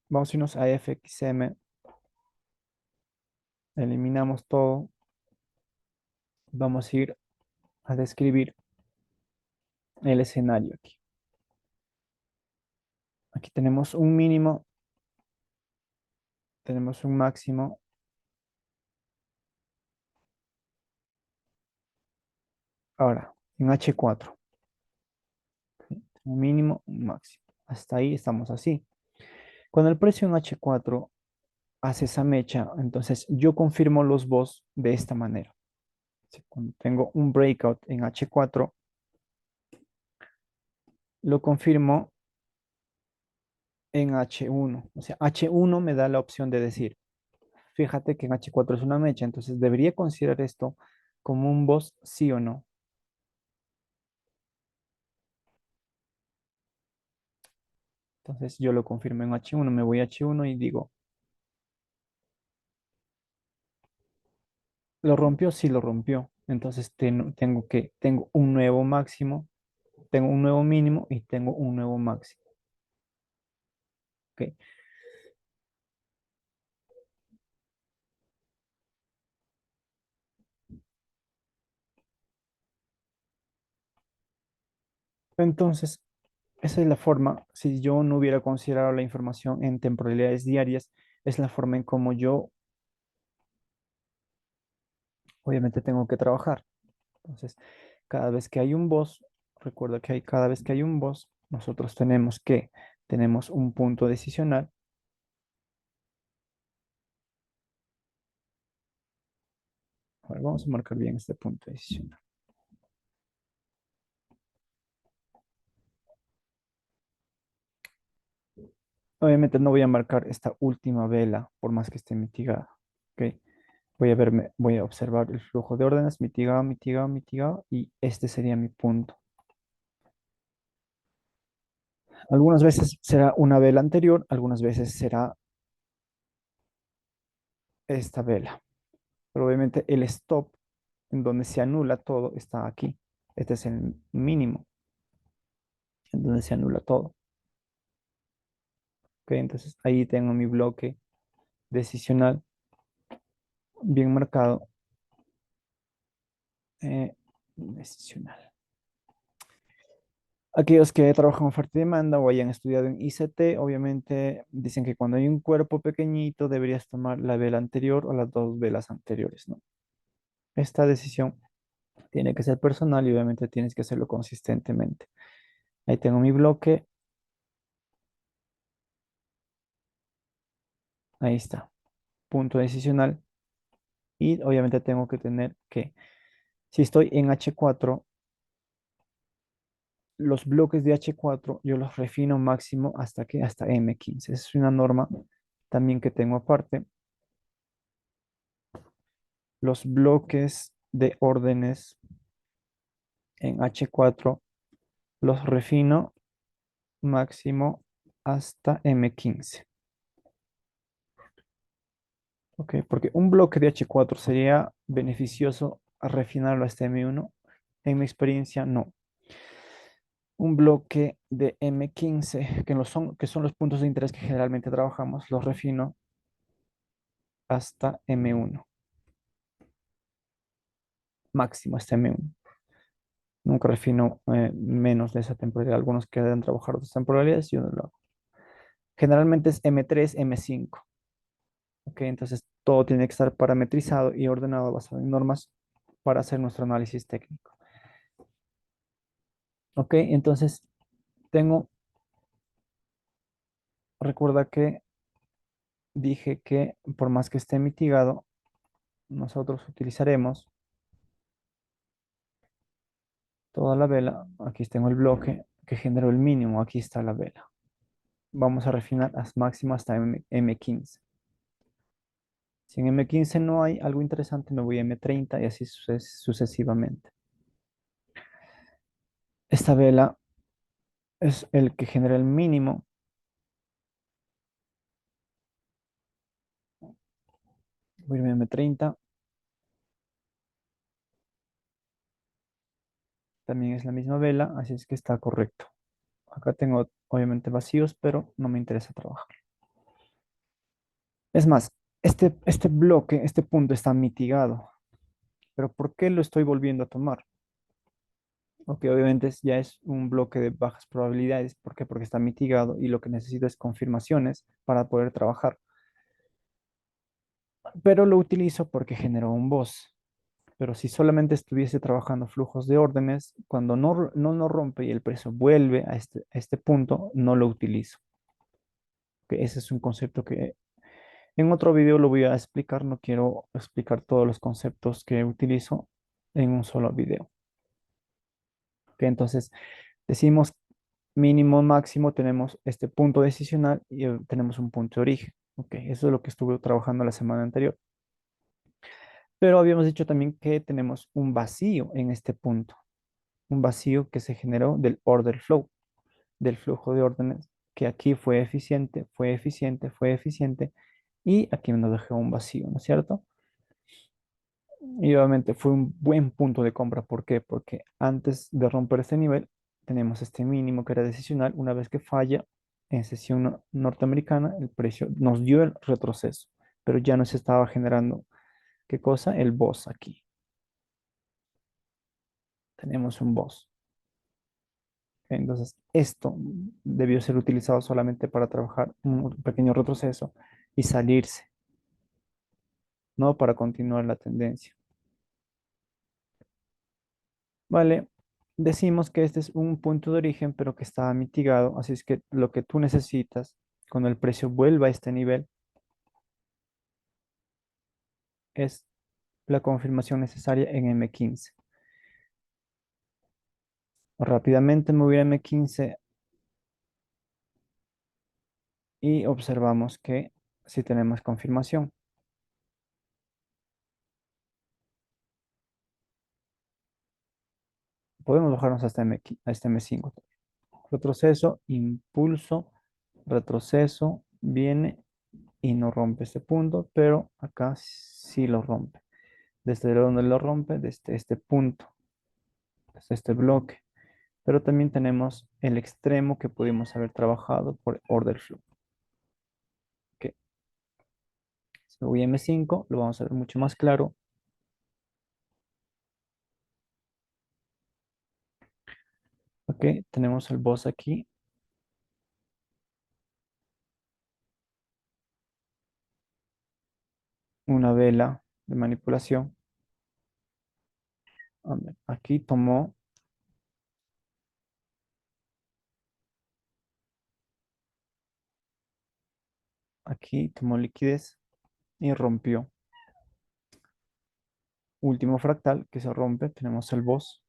Vamos a irnos a FXM, eliminamos todo. Vamos a ir a describir el escenario aquí. Aquí tenemos un mínimo, tenemos un máximo. Ahora, en H4, un mínimo, un máximo. Hasta ahí estamos así. Cuando el precio en H4 hace esa mecha, entonces yo confirmo los BOS de esta manera. Cuando tengo un breakout en H4, lo confirmo en H1. O sea, H1 me da la opción de decir, fíjate que en H4 es una mecha, entonces debería considerar esto como un BOS, sí o no. Entonces yo lo confirmo en H1, me voy a H1 y digo, ¿lo rompió? Sí, lo rompió. Entonces tengo un nuevo máximo, tengo un nuevo mínimo y tengo un nuevo máximo. ¿Ok? Entonces, esa es la forma, si yo no hubiera considerado la información en temporalidades diarias, es la forma en cómo yo obviamente tengo que trabajar. Entonces, cada vez que hay un boss, recuerda que cada vez que hay un boss, nosotros tenemos un punto decisional. A ver, vamos a marcar bien este punto decisional. Obviamente no voy a marcar esta última vela por más que esté mitigada. ¿Ok? Voy a observar el flujo de órdenes, mitigado, mitigado, mitigado, y este sería mi punto. Algunas veces será una vela anterior, algunas veces será esta vela. Pero obviamente el stop en donde se anula todo está aquí. Este es el mínimo en donde se anula todo. ¿Ok? Entonces ahí tengo mi bloque decisional bien marcado, decisional. Aquellos que trabajan en oferta y demanda o hayan estudiado en ICT, obviamente dicen que cuando hay un cuerpo pequeñito deberías tomar la vela anterior o las dos velas anteriores, ¿no? Esta decisión tiene que ser personal y obviamente tienes que hacerlo consistentemente. Ahí tengo mi bloque, ahí está, punto decisional. Y obviamente tengo que tener que, si estoy en H4, los bloques de H4 yo los refino máximo hasta que hasta M15. Esa es una norma también que tengo aparte. Los bloques de órdenes en H4 los refino máximo hasta M15. ¿Ok? Porque un bloque de H4 sería beneficioso refinarlo hasta M1. En mi experiencia, no. Un bloque de M15, que son los puntos de interés que generalmente trabajamos, los refino hasta M1, máximo hasta M1. Nunca refino menos de esa temporalidad. Algunos que deben trabajar otras temporalidades, yo no lo hago. Generalmente es M3, M5. ¿Ok? Entonces todo tiene que estar parametrizado y ordenado basado en normas para hacer nuestro análisis técnico. ¿Ok? Entonces recuerda que dije que por más que esté mitigado, nosotros utilizaremos toda la vela. Aquí tengo el bloque que generó el mínimo. Aquí está la vela. Vamos a refinar a máximo hasta M15. Si en M15 no hay algo interesante, me voy a M30 y así sucesivamente. Esta vela es el que genera el mínimo. Voy a M30. También es la misma vela, así es que está correcto. Acá tengo obviamente vacíos, pero no me interesa trabajar. Es más, este bloque, este punto está mitigado. Pero ¿por qué lo estoy volviendo a tomar? Ok, obviamente ya es un bloque de bajas probabilidades. ¿Por qué? Porque está mitigado y lo que necesito es confirmaciones para poder trabajar. Pero lo utilizo porque generó un boss. Pero si solamente estuviese trabajando flujos de órdenes, cuando no rompe y el precio vuelve a este punto, no lo utilizo. Que ese es un concepto que en otro video lo voy a explicar. No quiero explicar todos los conceptos que utilizo en un solo video. Que entonces decimos mínimo, máximo, tenemos este punto decisional y tenemos un punto de origen. Ok, eso es lo que estuve trabajando la semana anterior. Pero habíamos dicho también que tenemos un vacío en este punto, un vacío que se generó del order flow, del flujo de órdenes, que aquí fue eficiente, fue eficiente, fue eficiente, y aquí nos dejó un vacío, ¿no es cierto? Y obviamente fue un buen punto de compra. ¿Por qué? Porque antes de romper este nivel, tenemos este mínimo que era decisional. Una vez que falla en sesión norteamericana, el precio nos dio el retroceso, pero ya no se estaba generando, ¿qué cosa? El boss aquí. Tenemos un boss. Entonces, esto debió ser utilizado solamente para trabajar un pequeño retroceso y salirse, no para continuar la tendencia. Vale, decimos que este es un punto de origen, pero que está mitigado, así es que lo que tú necesitas cuando el precio vuelva a este nivel es la confirmación necesaria en M15. Rápidamente me voy a M15 y observamos que si tenemos confirmación. Podemos bajarnos hasta hasta M5. Retroceso, impulso, retroceso, viene y no rompe este punto, pero acá sí lo rompe. ¿Desde donde lo rompe? Desde este punto, desde este bloque. Pero también tenemos el extremo que pudimos haber trabajado por order flow. Que Me voy a M5, lo vamos a ver mucho más claro. Ok, tenemos el boss aquí, una vela de manipulación. A ver, aquí tomó, aquí tomó liquidez y rompió. Último fractal que se rompe, tenemos el boss.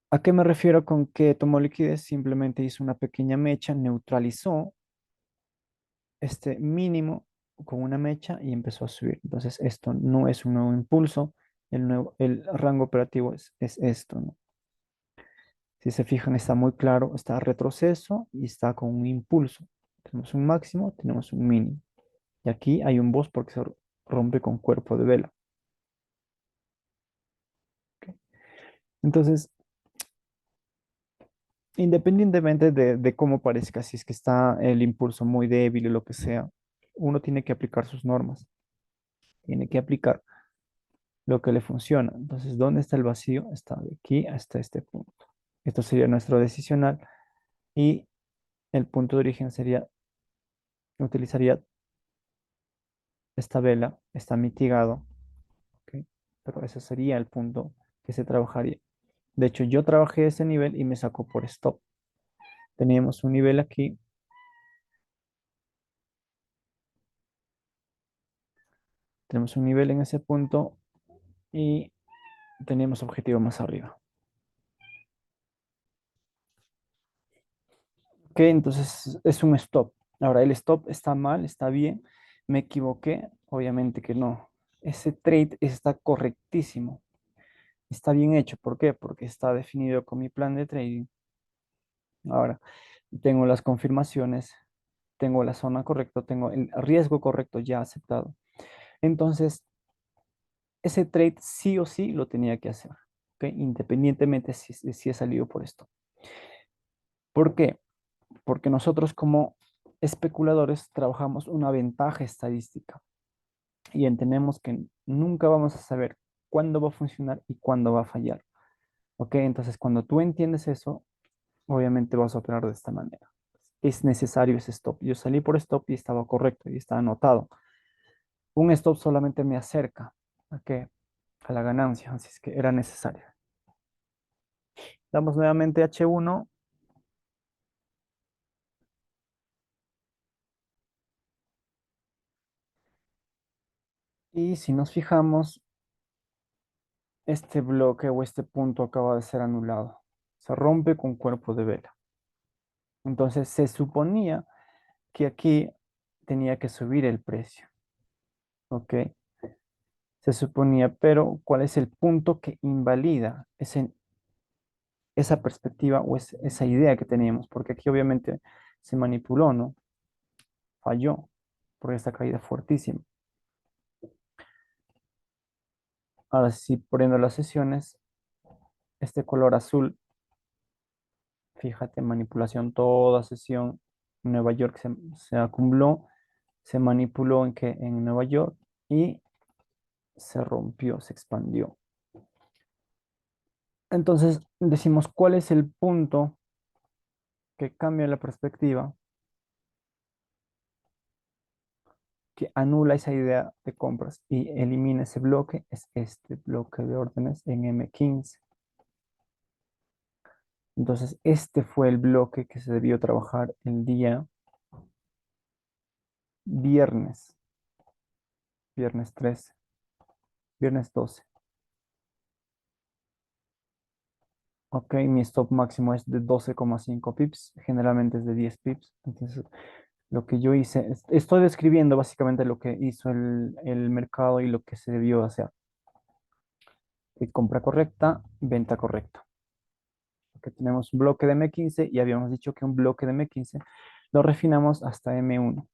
¿A qué me refiero con que tomó liquidez? Simplemente hizo una pequeña mecha, neutralizó este mínimo con una mecha y empezó a subir. Entonces, esto no es un nuevo impulso, el rango operativo es esto, ¿no? Si se fijan, está muy claro, está retroceso y está con un impulso. Tenemos un máximo, tenemos un mínimo. Y aquí hay un boss porque se rompe con cuerpo de vela. ¿Ok? Entonces, independientemente de cómo parezca, si es que está el impulso muy débil o lo que sea, uno tiene que aplicar sus normas, tiene que aplicar lo que le funciona. Entonces, ¿dónde está el vacío? Está de aquí hasta este punto. Esto sería nuestro decisional y el punto de origen sería, utilizaría esta vela, está mitigado, ¿ok? Pero ese sería el punto que se trabajaría. De hecho, yo trabajé ese nivel y me sacó por stop. Teníamos un nivel aquí, tenemos un nivel en ese punto y teníamos objetivo más arriba. Ok, entonces es un stop. Ahora, el stop está mal, está bien, me equivoqué, obviamente que no. Ese trade está correctísimo, está bien hecho. ¿Por qué? Porque está definido con mi plan de trading. Ahora, tengo las confirmaciones, tengo la zona correcta, tengo el riesgo correcto ya aceptado. Entonces, ese trade sí o sí lo tenía que hacer, ¿ok? Independientemente si he salido por esto. ¿Por qué? Porque nosotros como especuladores trabajamos una ventaja estadística y entendemos que nunca vamos a saber cuándo va a funcionar y cuándo va a fallar. ¿Ok? Entonces, cuando tú entiendes eso, obviamente vas a operar de esta manera. Es necesario ese stop. Yo salí por stop y estaba correcto y estaba anotado. Un stop solamente me acerca a qué, a la ganancia, así es que era necesario. Damos nuevamente H1 y si nos fijamos, este bloque o este punto acaba de ser anulado. Se rompe con cuerpo de vela. Entonces se suponía que aquí tenía que subir el precio. ¿Ok? Se suponía, pero ¿cuál es el punto que invalida esa perspectiva o esa idea que teníamos? Porque aquí obviamente se manipuló, ¿no? Falló por esta caída fuertísima. Ahora sí, poniendo las sesiones, este color azul, fíjate, manipulación toda sesión. Nueva York se acumuló, se manipuló en Nueva York y se rompió, se expandió. Entonces decimos, ¿cuál es el punto que cambia la perspectiva, que anula esa idea de compras y elimina ese bloque? Es este bloque de órdenes en M15. Entonces, este fue el bloque que se debió trabajar el día viernes, viernes 13, viernes 12. Ok, mi stop máximo es de 12,5 pips, generalmente es de 10 pips. Entonces, lo que yo hice, estoy describiendo básicamente lo que hizo el mercado y lo que se debió hacer. Compra correcta, venta correcta. Que tenemos un bloque de M15 y habíamos dicho que un bloque de M15 lo refinamos hasta M1.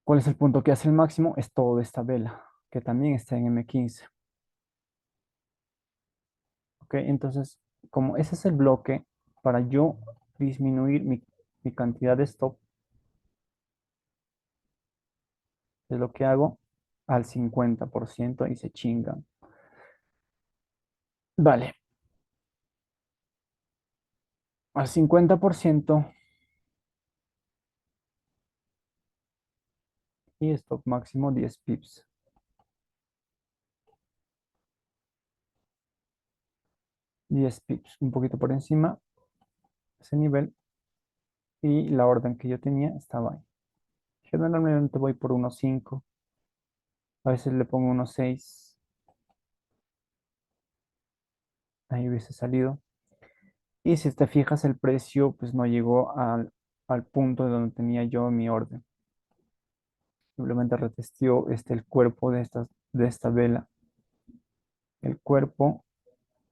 ¿Cuál es el punto que hace el máximo? Es toda esta vela, que también está en M15. Ok, entonces como ese es el bloque, para yo disminuir mi cantidad de stop, es lo que hago al 50% y se chingan. Vale, al 50% y stop máximo 10 pips. 10 pips, un poquito por encima, ese nivel, y la orden que yo tenía estaba ahí. Generalmente voy por 1.5, a veces le pongo 1.6, ahí hubiese salido. Y si te fijas, el precio pues no llegó al punto de donde tenía yo mi orden. Simplemente retesteó el cuerpo de esta vela, el cuerpo,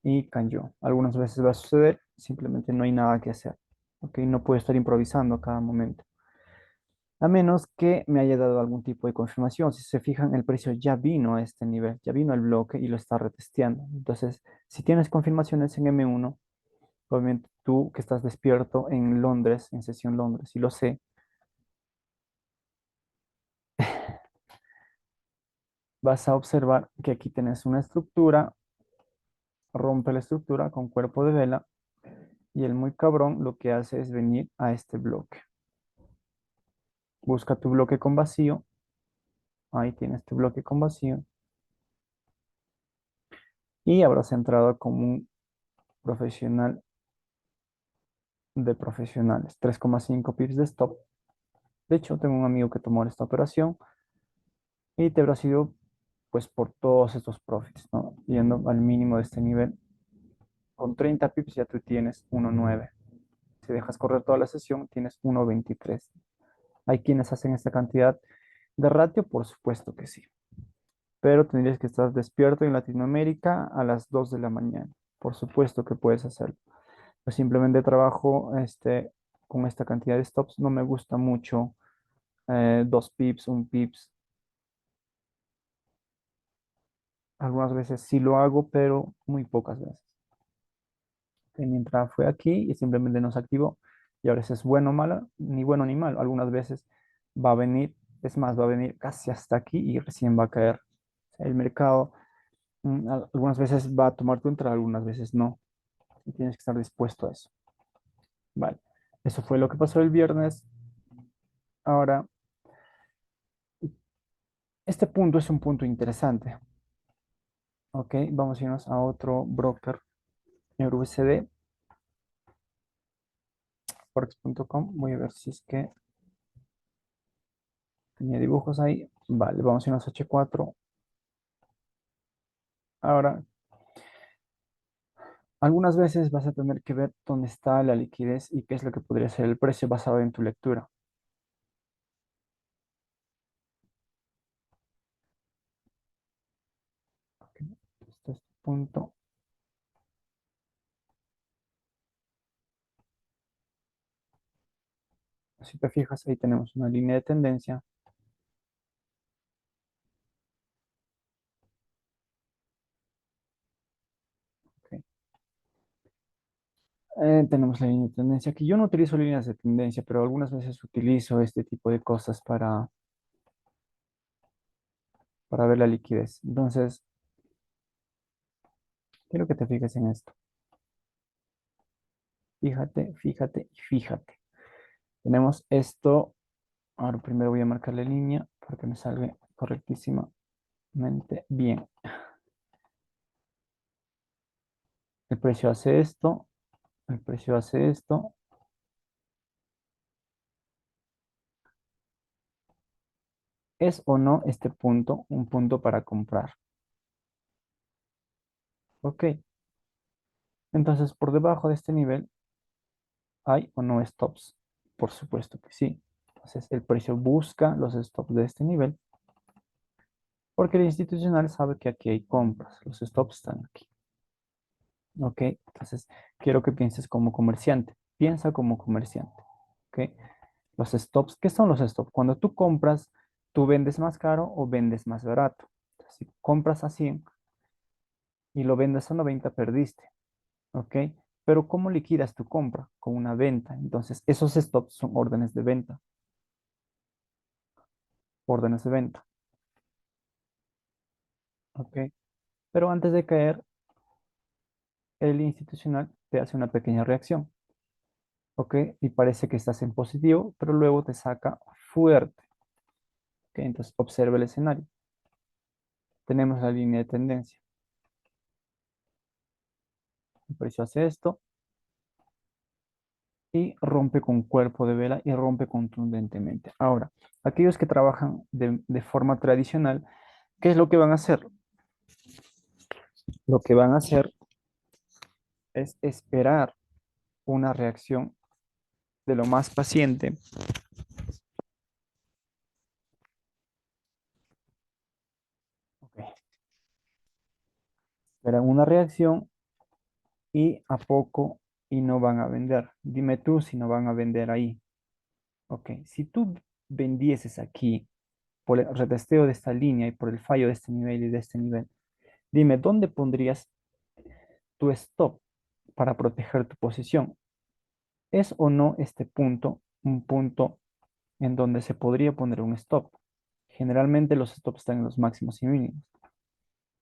y cayó. Algunas veces va a suceder, simplemente no hay nada que hacer. ¿Ok? No puedo estar improvisando a cada momento. A menos que me haya dado algún tipo de confirmación. Si se fijan, el precio ya vino a este nivel, ya vino al bloque y lo está retesteando. Entonces, si tienes confirmaciones en M1, obviamente tú que estás despierto en Londres, en sesión Londres, y lo sé, vas a observar que aquí tienes una estructura, rompe la estructura con cuerpo de vela y el muy cabrón lo que hace es venir a este bloque. Busca tu bloque con vacío, ahí tienes tu bloque con vacío y habrás entrado como un profesional de profesionales, 3,5 pips de stop. De hecho, tengo un amigo que tomó esta operación y te habrá sido pues por todos estos profits, ¿no? Yendo al mínimo de este nivel. Con 30 pips ya tú tienes 1.9. Si dejas correr toda la sesión, tienes 1.23. ¿Hay quienes hacen esta cantidad de ratio? Por supuesto que sí. Pero tendrías que estar despierto en Latinoamérica a las 2 de la mañana. Por supuesto que puedes hacerlo. Yo simplemente trabajo con esta cantidad de stops. No me gusta mucho 2 pips, 1 pips. Algunas veces sí lo hago, pero muy pocas veces. Mi entrada fue aquí y simplemente no se activó. Y ahora es bueno o malo, ni bueno ni malo. Algunas veces va a venir, es más, va a venir casi hasta aquí y recién va a caer. El mercado algunas veces va a tomar tu entrada, algunas veces no. Y tienes que estar dispuesto a eso. Vale. Eso fue lo que pasó el viernes. Ahora, este punto es un punto interesante. Ok, vamos a irnos a otro broker, EURUSD, forex.com. Voy a ver si es que tenía dibujos ahí. Vale, vamos a irnos a H4. Ahora, algunas veces vas a tener que ver dónde está la liquidez y qué es lo que podría ser el precio basado en tu lectura. Ok, este es tu punto. Si te fijas, ahí tenemos una línea de tendencia. Ok. Tenemos la línea de tendencia, que yo no utilizo líneas de tendencia, pero algunas veces utilizo este tipo de cosas para ver la liquidez. Entonces, quiero que te fijes en esto. Fíjate, fíjate y fíjate. Tenemos esto. Ahora primero voy a marcar la línea para que me salga correctísimamente bien. El precio hace esto, el precio hace esto. ¿Es o no este punto un punto para comprar? Ok, entonces por debajo de este nivel, ¿hay o no stops? Por supuesto que sí. Entonces el precio busca los stops de este nivel porque el institucional sabe que aquí hay compras. Los stops están aquí. Ok, entonces quiero que pienses como comerciante. Piensa como comerciante. Ok, los stops, ¿qué son los stops? Cuando tú compras, tú vendes más caro o vendes más barato. Entonces, si compras a 100 y lo vendes a 90, perdiste. ¿ok? Pero ¿cómo liquidas tu compra? Con una venta. Entonces, esos stops son órdenes de venta, ¿ok? Pero antes de caer, el institucional te hace una pequeña reacción, ¿ok? Y parece que estás en positivo, pero luego te saca fuerte, ¿ok? Entonces, observa el escenario. Tenemos la línea de tendencia. El precio hace esto y rompe con cuerpo de vela y rompe contundentemente. Ahora, aquellos que trabajan de forma tradicional, ¿qué es lo que van a hacer? Lo que van a hacer es esperar una reacción de lo más paciente. Ok. Esperan una reacción y a poco y no van a vender. Dime tú si no van a vender ahí. Ok, si tú vendieses aquí por el retesteo de esta línea y por el fallo de este nivel y de este nivel, dime, ¿dónde pondrías tu stop para proteger tu posición? ¿Es o no este punto un punto en donde se podría poner un stop? Generalmente los stops están en los máximos y mínimos.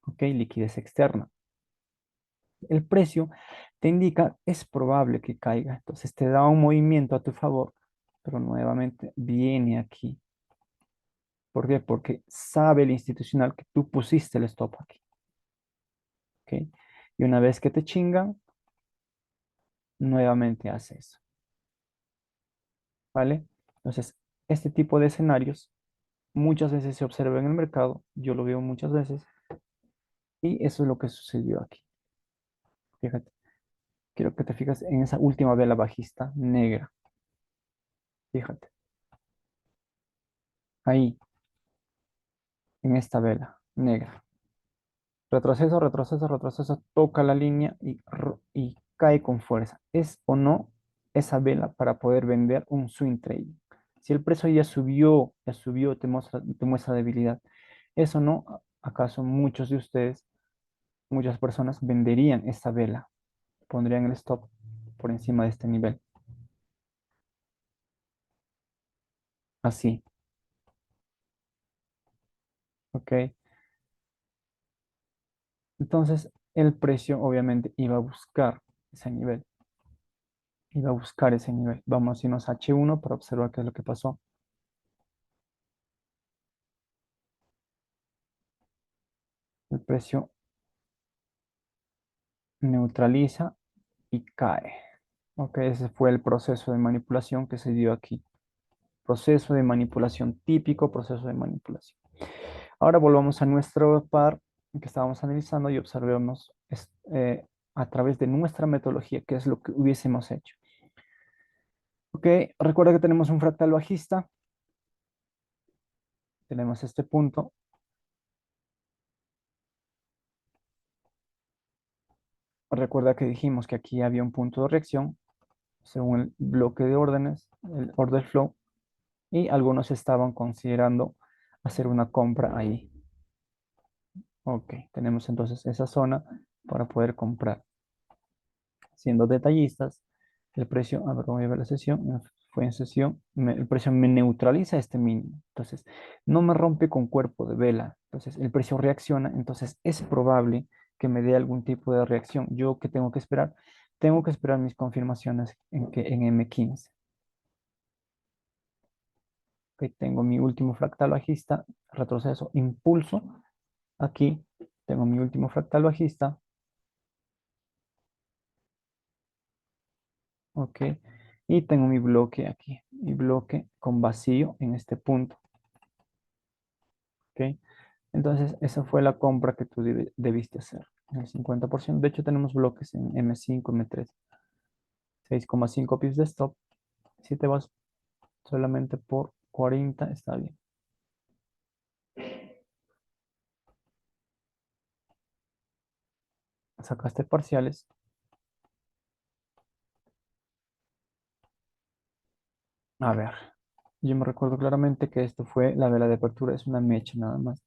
Ok, liquidez externa. El precio te indica es probable que caiga. Entonces te da un movimiento a tu favor, pero nuevamente viene aquí. ¿Por qué? Porque sabe el institucional que tú pusiste el stop aquí. ¿Ok? Y una vez que te chingan, nuevamente hace eso. ¿Vale? Entonces, este tipo de escenarios muchas veces se observa en el mercado. Yo lo veo muchas veces. Y eso es lo que sucedió aquí. Fíjate. Quiero que te fijas en esa última vela bajista negra. Fíjate. Ahí, en esta vela negra. Retroceso, retroceso, retroceso, toca la línea y cae con fuerza. ¿Es o no esa vela para poder vender un swing trade? Si el precio ya subió, te muestra debilidad. ¿Eso no? ¿Acaso muchos de ustedes, muchas personas venderían esta vela? Pondrían el stop por encima de este nivel. Así, ¿ok? Entonces, el precio obviamente iba a buscar ese nivel. Iba a buscar ese nivel. Vamos a irnos a H1 para observar qué es lo que pasó. El precio neutraliza y cae. Ok, ese fue el proceso de manipulación que se dio aquí. Proceso de manipulación típico, proceso de manipulación. Ahora volvamos a nuestro par que estábamos analizando y observemos a través de nuestra metodología qué es lo que hubiésemos hecho. Ok, recuerda que tenemos un fractal bajista, tenemos este punto. Recuerda que dijimos que aquí había un punto de reacción según el bloque de órdenes, el order flow, y algunos estaban considerando hacer una compra ahí. Ok, tenemos entonces esa zona para poder comprar. Siendo detallistas, el precio, a ver, voy a ver la sesión, fue en sesión, el precio me neutraliza este mínimo. Entonces, no me rompe con cuerpo de vela. Entonces, el precio reacciona, entonces es probable que me dé algún tipo de reacción. ¿Yo qué tengo que esperar? Tengo que esperar mis confirmaciones en M15. Ok, tengo mi último fractal bajista, retroceso, impulso. Aquí tengo mi último fractal bajista. Ok. Y tengo mi bloque aquí. Mi bloque con vacío en este punto. Ok. Entonces, esa fue la compra que tú debiste hacer. El 50%. De hecho, tenemos bloques en M5, M3. 6,5 pips de stop. Si te vas solamente por 40, está bien. Sacaste parciales. A ver. Yo me recuerdo claramente que esto fue la vela de apertura. Es una mecha nada más.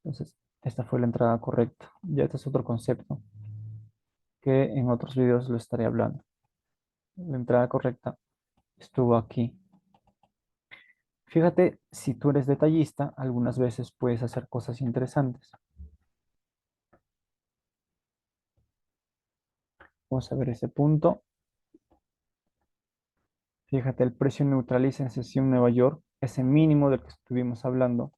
Entonces, esta fue la entrada correcta. Ya este es otro concepto. ¿Ok? que en otros videos lo estaré hablando. La entrada correcta estuvo aquí. Fíjate, si tú eres detallista, algunas veces puedes hacer cosas interesantes. Vamos a ver ese punto. Fíjate, el precio neutraliza en sesión Nueva York, ese mínimo del que estuvimos hablando.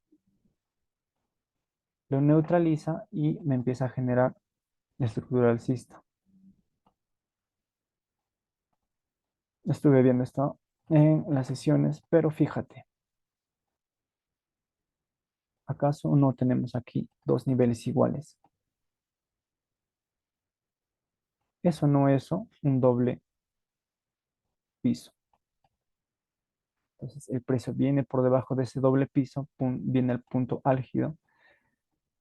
Lo neutraliza y me empieza a generar estructura alcista. Estuve viendo esto en las sesiones, pero fíjate, ¿acaso no tenemos aquí dos niveles iguales? Eso no es un doble piso. Entonces el precio viene por debajo de ese doble piso, viene al punto álgido.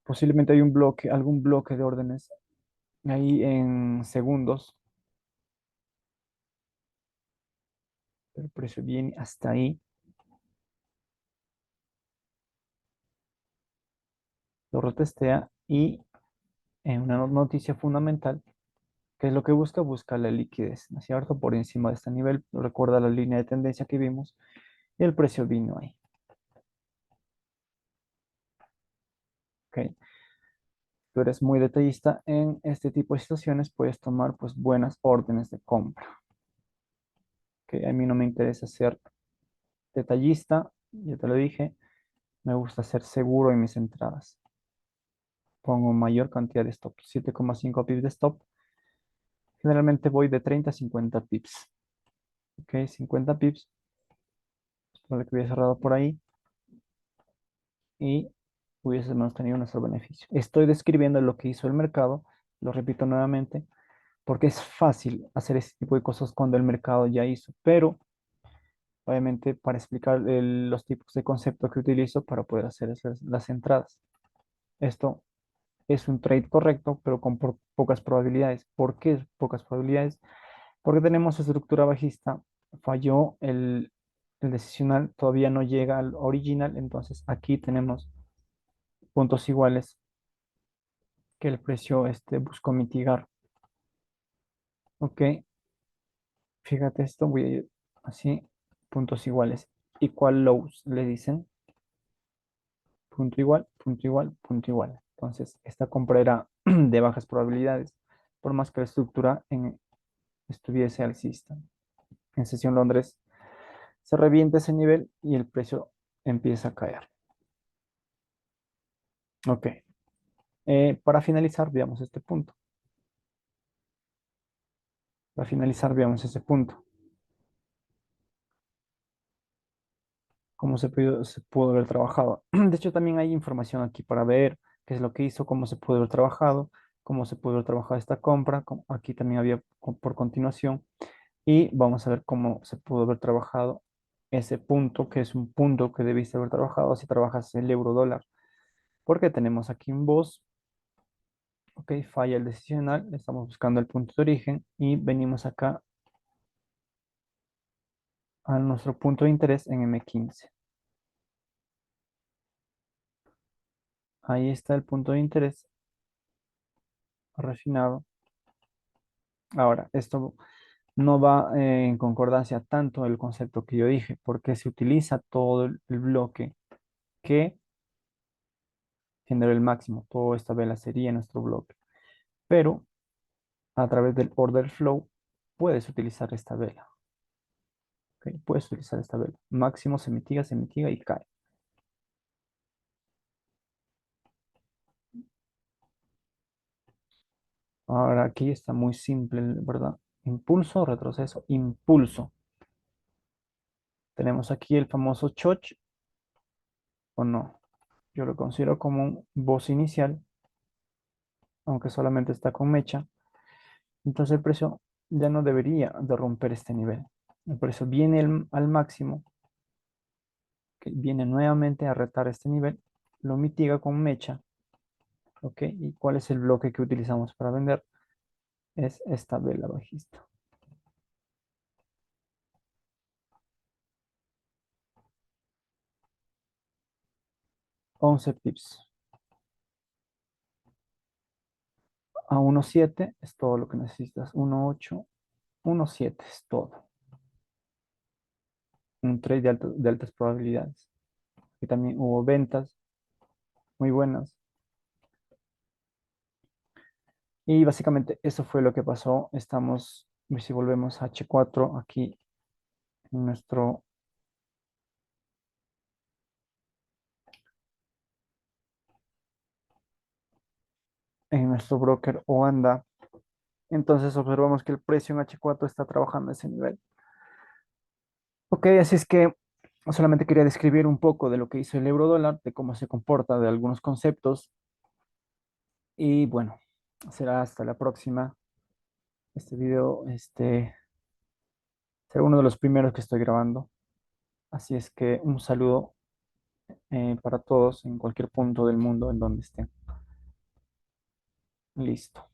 Posiblemente hay un bloque, algún bloque de órdenes ahí en segundos. El precio viene hasta ahí, lo retestea y en una noticia fundamental, ¿qué es lo que busca? Busca la liquidez, ¿no es cierto? Por encima de este nivel, recuerda la línea de tendencia que vimos y el precio vino ahí. ¿Ok? Tú eres muy detallista en este tipo de situaciones, puedes tomar pues buenas órdenes de compra. ¿Ok? A mí no me interesa ser detallista, ya te lo dije, me gusta ser seguro en mis entradas. Pongo mayor cantidad de stop, 7,5 pips de stop. Generalmente voy de 30 a 50 pips. ¿Ok? 50 pips, para que hubiera cerrado por ahí y hubiésemos tenido nuestro beneficio. Estoy describiendo lo que hizo el mercado, lo repito nuevamente, porque es fácil hacer ese tipo de cosas cuando el mercado ya hizo, pero obviamente para explicar los tipos de concepto que utilizo para poder hacer las entradas. Esto es un trade correcto, pero con pocas probabilidades. ¿Por qué pocas probabilidades? Porque tenemos estructura bajista, falló el decisional, todavía no llega al original, entonces aquí tenemos puntos iguales que el precio buscó mitigar. Ok, fíjate esto, voy a ir así, puntos iguales. Equal lows, le dicen, punto igual, punto igual, punto igual. Entonces, esta compra era de bajas probabilidades, por más que la estructura estuviese alcista. En sesión Londres se revienta ese nivel y el precio empieza a caer. Ok, para finalizar, veamos este punto. Para finalizar, veamos ese punto. Cómo se pudo haber trabajado. De hecho, también hay información aquí para ver qué es lo que hizo, cómo se pudo haber trabajado, cómo se pudo haber trabajado esta compra. Aquí también había por continuación. Y vamos a ver cómo se pudo haber trabajado ese punto, que es un punto que debiste haber trabajado si trabajas el euro dólar. Porque tenemos aquí un BOS, ok, falla el decisional, estamos buscando el punto de origen y venimos acá a nuestro punto de interés en M15. Ahí está el punto de interés refinado. Ahora, esto no va en concordancia tanto el concepto que yo dije, porque se utiliza todo el bloque que generó el máximo. Toda esta vela sería nuestro bloque. Pero a través del order flow puedes utilizar esta vela. ¿Ok? Puedes utilizar esta vela. Máximo se mitiga y cae. Ahora aquí está muy simple, ¿verdad? Impulso, retroceso, impulso. Tenemos aquí el famoso choch o no. Yo lo considero como un boss inicial, aunque solamente está con mecha. Entonces el precio ya no debería de romper este nivel. El precio viene al máximo, que viene nuevamente a retar este nivel, lo mitiga con mecha. ¿Ok? ¿Y cuál es el bloque que utilizamos para vender? Es esta vela bajista. 11 pips. a 1.7 es todo lo que necesitas. 1.8, 1.7 es todo. Un trade de altas probabilidades. Y también hubo ventas muy buenas. Y básicamente eso fue lo que pasó. Estamos, a ver si volvemos a H4 aquí en nuestro broker Oanda. Entonces observamos que el precio en H4 está trabajando a ese nivel. Ok, así es que solamente quería describir un poco de lo que hizo el euro dólar, de cómo se comporta, de algunos conceptos. Y bueno, será hasta la próxima. Este video, será uno de los primeros que estoy grabando. Así es que un saludo para todos en cualquier punto del mundo en donde estén. Listo.